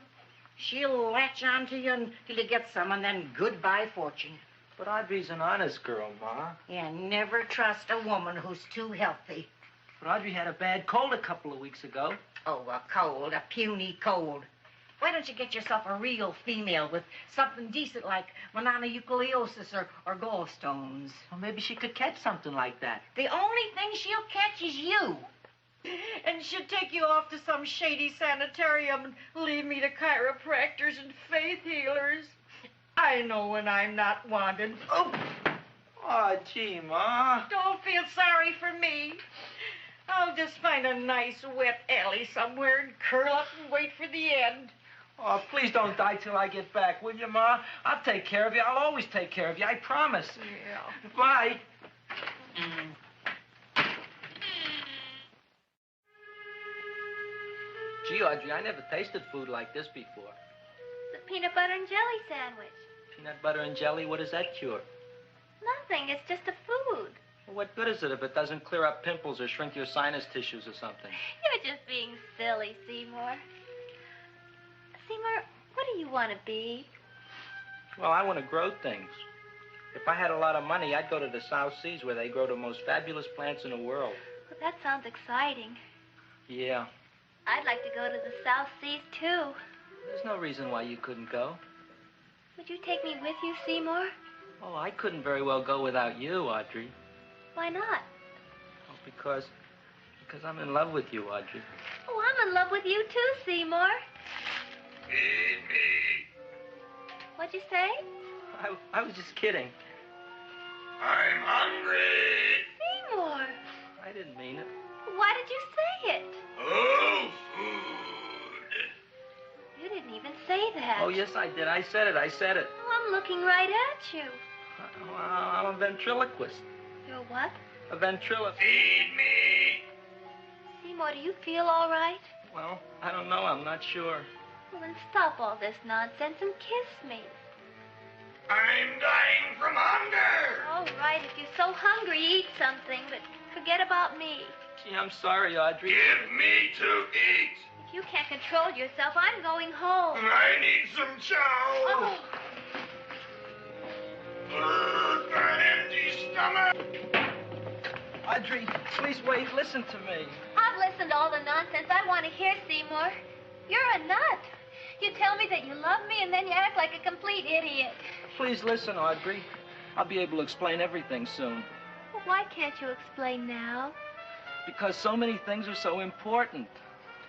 She'll latch on to you until you get some, and then goodbye fortune. But Audrey's an honest girl, Ma. You never trust a woman who's too healthy. But Audrey had a bad cold a couple of weeks ago. Oh, a cold, a puny cold. Why don't you get yourself a real female with something decent like mononucleosis or gallstones? Well, maybe she could catch something like that. The only thing she'll catch is you. And she'd take you off to some shady sanitarium and leave me to chiropractors and faith healers. I know when I'm not wanted. Oh, gee, Ma. Don't feel sorry for me. I'll just find a nice wet alley somewhere and curl up and wait for the end. Oh, please don't die till I get back, will you, Ma? I'll take care of you. I'll always take care of you. I promise. Yeah. Bye. Gee, Audrey, I never tasted food like this before. The peanut butter and jelly sandwich. Peanut butter and jelly, what does that cure? Nothing. It's just a food. Well, what good is it if it doesn't clear up pimples or shrink your sinus tissues or something? You're just being silly, Seymour. Seymour, what do you want to be? Well, I want to grow things. If I had a lot of money, I'd go to the South Seas where they grow the most fabulous plants in the world. Well, that sounds exciting. Yeah. I'd like to go to the South Seas, too. There's no reason why you couldn't go. Would you take me with you, Seymour? Oh, I couldn't very well go without you, Audrey. Why not? Oh, because I'm in love with you, Audrey. Oh, I'm in love with you, too, Seymour. Feed me. What'd you say? I was just kidding. I'm hungry. Seymour. I didn't mean it. Why did you say it? Oh, food. You didn't even say that. Oh, yes, I did. I said it. Oh, I'm looking right at you. I'm a ventriloquist. You're what? A ventriloquist. Feed me. Seymour, do you feel all right? Well, I don't know. I'm not sure. Well, then stop all this nonsense and kiss me. I'm dying from hunger. All right, if you're so hungry, eat something, but forget about me. Gee, I'm sorry, Audrey. Give me to eat. If you can't control yourself, I'm going home. I need some chow. Oh. For an empty stomach. Audrey, please wait. Listen to me. I've listened to all the nonsense I want to hear, Seymour. You're a nut. You tell me that you love me, and then you act like a complete idiot. Please listen, Audrey. I'll be able to explain everything soon. Well, why can't you explain now? Because so many things are so important.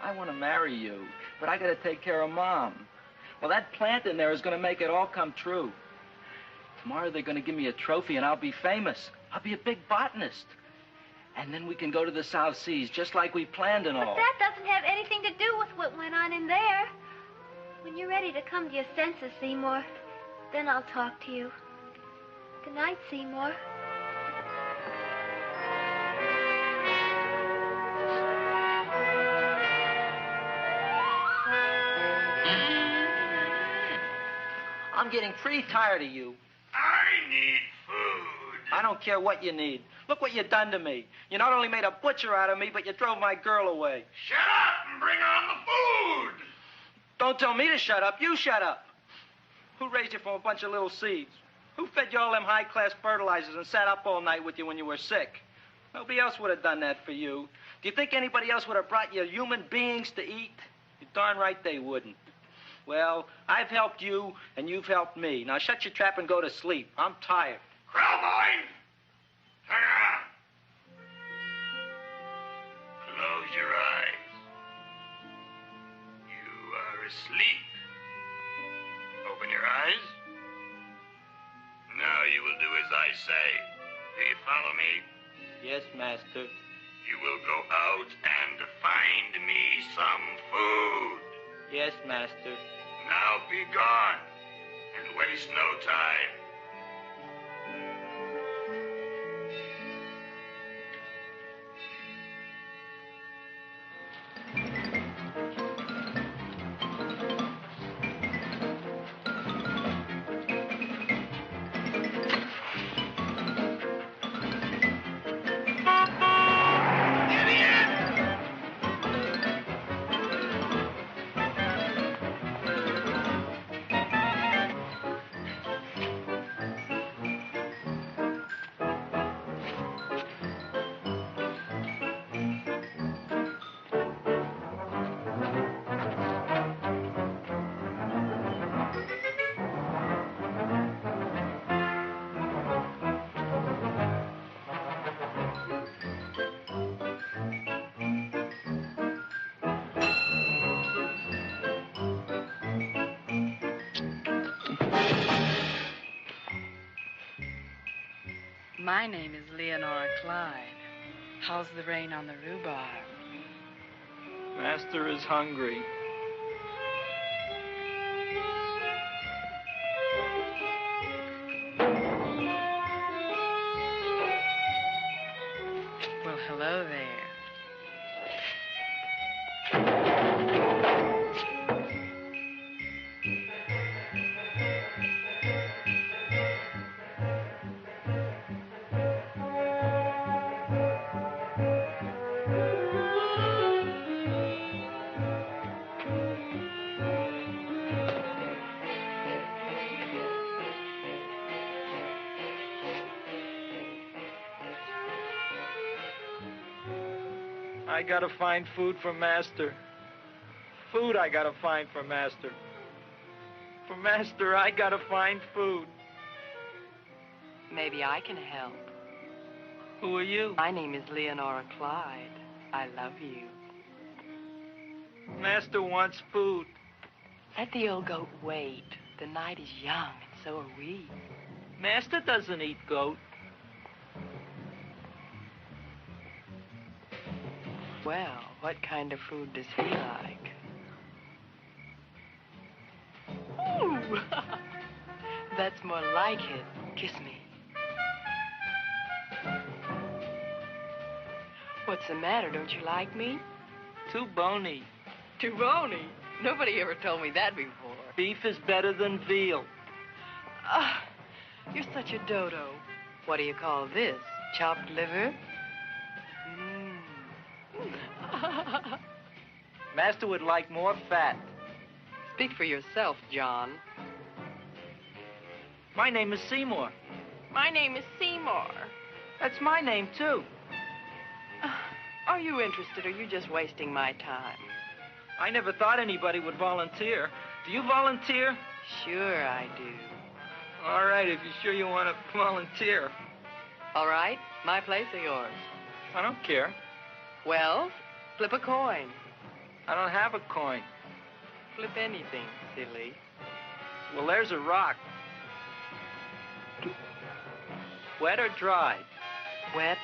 I want to marry you, but I got to take care of Mom. Well, that plant in there is going to make it all come true. Tomorrow they're going to give me a trophy, and I'll be famous. I'll be a big botanist. And then we can go to the South Seas, just like we planned and all. But that doesn't have anything to do with what went on in there. When you're ready to come to your senses, Seymour, then I'll talk to you. Good night, Seymour. I'm getting pretty tired of you. I need food. I don't care what you need. Look what you done to me. You not only made a butcher out of me, but you drove my girl away. Shut up and bring on the food. Don't tell me to shut up. You shut up. Who raised you from a bunch of little seeds? Who fed you all them high-class fertilizers and sat up all night with you when you were sick? Nobody else would have done that for you. Do you think anybody else would have brought you human beings to eat? You're darn right they wouldn't. Well, I've helped you, and you've helped me. Now shut your trap and go to sleep. I'm tired. Krellboy, turn around. Close your eyes. You are asleep. Open your eyes. Now you will do as I say. Do you follow me? Yes, Master. You will go out and find me some food. Yes, master. Now be gone, and waste no time. My name is Leonora Clyde. How's the rain on the rhubarb? Master is hungry. Well, hello there. I gotta find food for Master. Food I gotta find for Master. For Master, I gotta find food. Maybe I can help. Who are you? My name is Leonora Clyde. I love you. Master wants food. Let the old goat wait. The night is young, and so are we. Master doesn't eat goat. Well, what kind of food does he like? Ooh! That's more like it. Kiss me. What's the matter? Don't you like me? Too bony. Too bony? Nobody ever told me that before. Beef is better than veal. Ah, you're such a dodo. What do you call this? Chopped liver? Master would like more fat. Speak for yourself, John. My name is Seymour. My name is Seymour. That's my name, too. Are you interested, or are you just wasting my time? I never thought anybody would volunteer. Do you volunteer? Sure I do. All right, if you're sure you want to volunteer. All right, my place or yours? I don't care. Well, flip a coin. I don't have a coin. Flip anything, silly. Well, there's a rock. Wet or dry? Wet.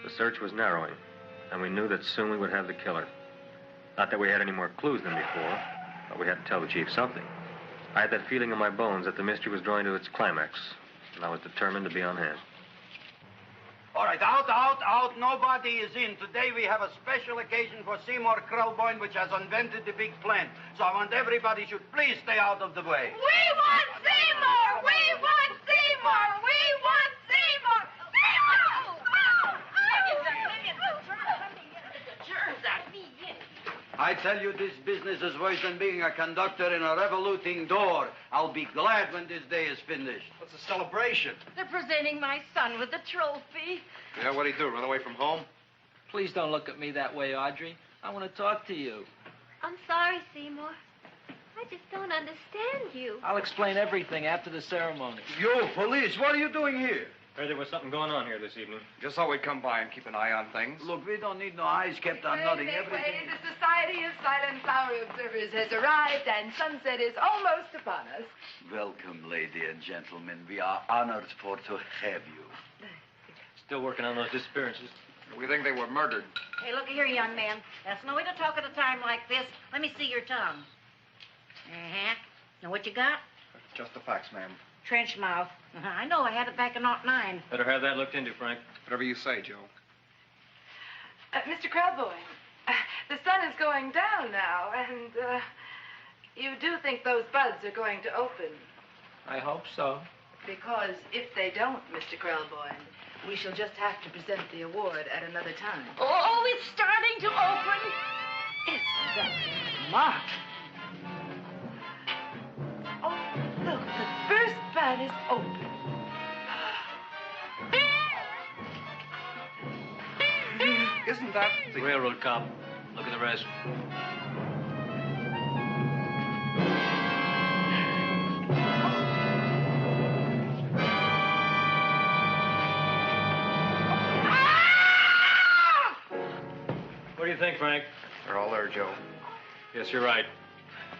The search was narrowing, and we knew that soon we would have the killer. Not that we had any more clues than before, but we had to tell the chief something. I had that feeling in my bones that the mystery was drawing to its climax, and I was determined to be on hand. All right, out. Nobody is in. Today we have a special occasion for Seymour Krelboyne, which has invented the big plan. So I want everybody should please stay out of the way. We want Seymour! We want Seymour! We want Seymour! I tell you, this business is worse than being a conductor in a revoluting door. I'll be glad when this day is finished. What's the celebration? They're presenting my son with a trophy. Yeah, what'd he do, run away from home? Please don't look at me that way, Audrey. I want to talk to you. I'm sorry, Seymour. I just don't understand you. I'll explain everything after the ceremony. You, police, what are you doing here? Heard there was something going on here this evening. Just thought we'd come by and keep an eye on things. Look, we don't need no eyes kept on nothing. Everything. The Society of Silent Flower Observers has arrived, and sunset is almost upon us. Welcome, lady and gentlemen. We are honored for to have you. Still working on those disappearances. We think they were murdered. Hey, look here, young man. That's no way to talk at a time like this. Let me see your tongue. Uh-huh. Now, what you got? Just the facts, ma'am. Trench mouth. I know. I had it back in '09. Better have that looked into, Frank. Whatever you say, Joe. Mr. Krelboyne, the sun is going down now, and you do think those buds are going to open? I hope so. Because if they don't, Mr. Krelboyne, we shall just have to present the award at another time. Oh, it's starting to open. Isn't that smart? Oh, look, the first bud is open. Isn't that The railroad cop. Look at the rest. What do you think, Frank? They're all there, Joe. Yes, you're right.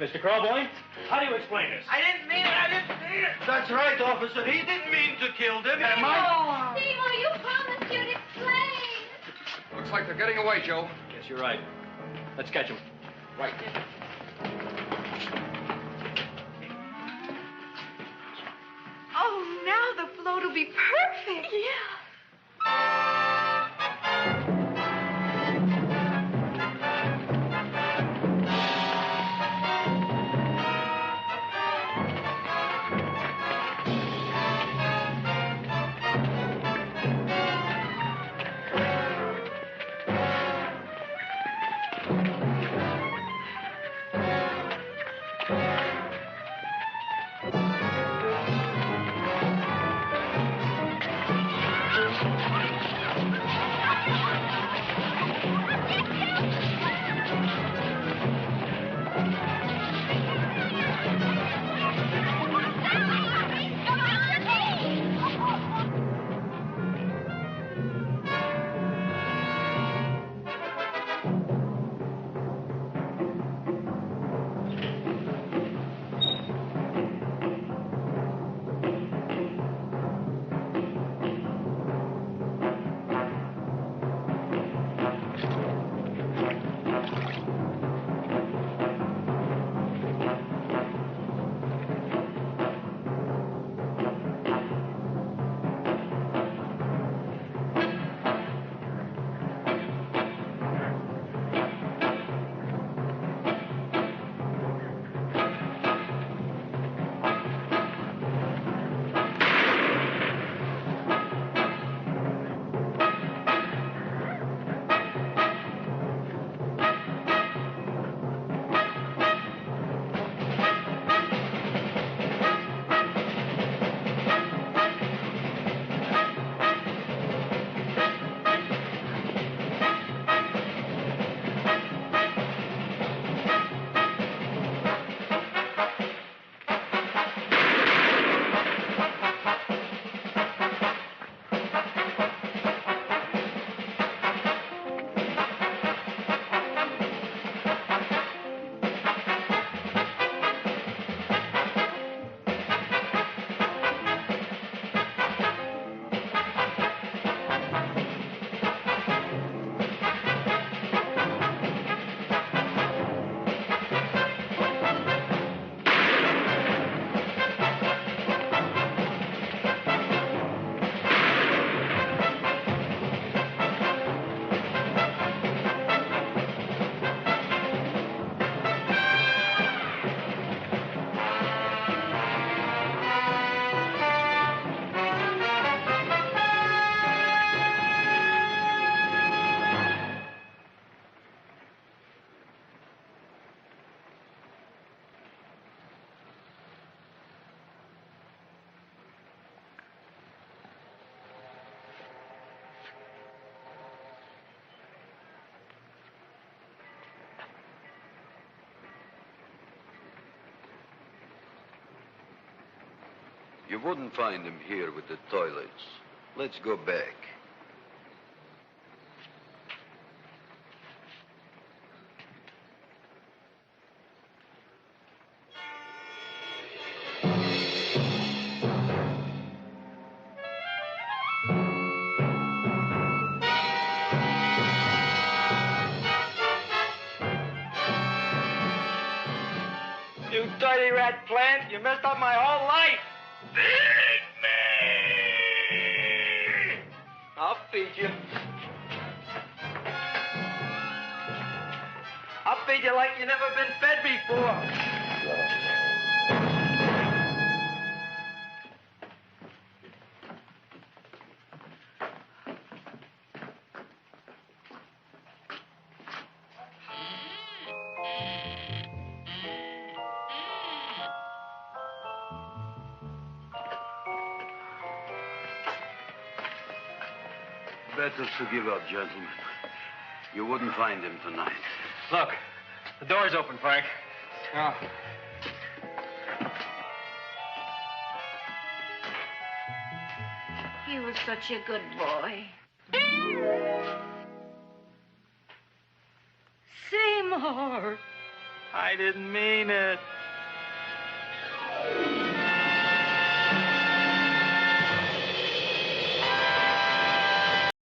Mr. Krelboyne, how do you explain this? I didn't mean it. That's right, officer. He didn't mean to kill them. Seymour, you promised you'd explain. Looks like they're getting away, Joe. Yes, you're right. Let's catch him. Right. Oh, now the float will be perfect. Yeah. You wouldn't find him here with the toilets. Let's go back. You dirty rat plant, you messed up my whole life. Feed me! I'll feed you. I'll feed you like you never been fed before. Better to give up, gentlemen. You wouldn't find him tonight. Look, the door's open, Frank. Oh. He was such a good boy. Seymour! I didn't mean it.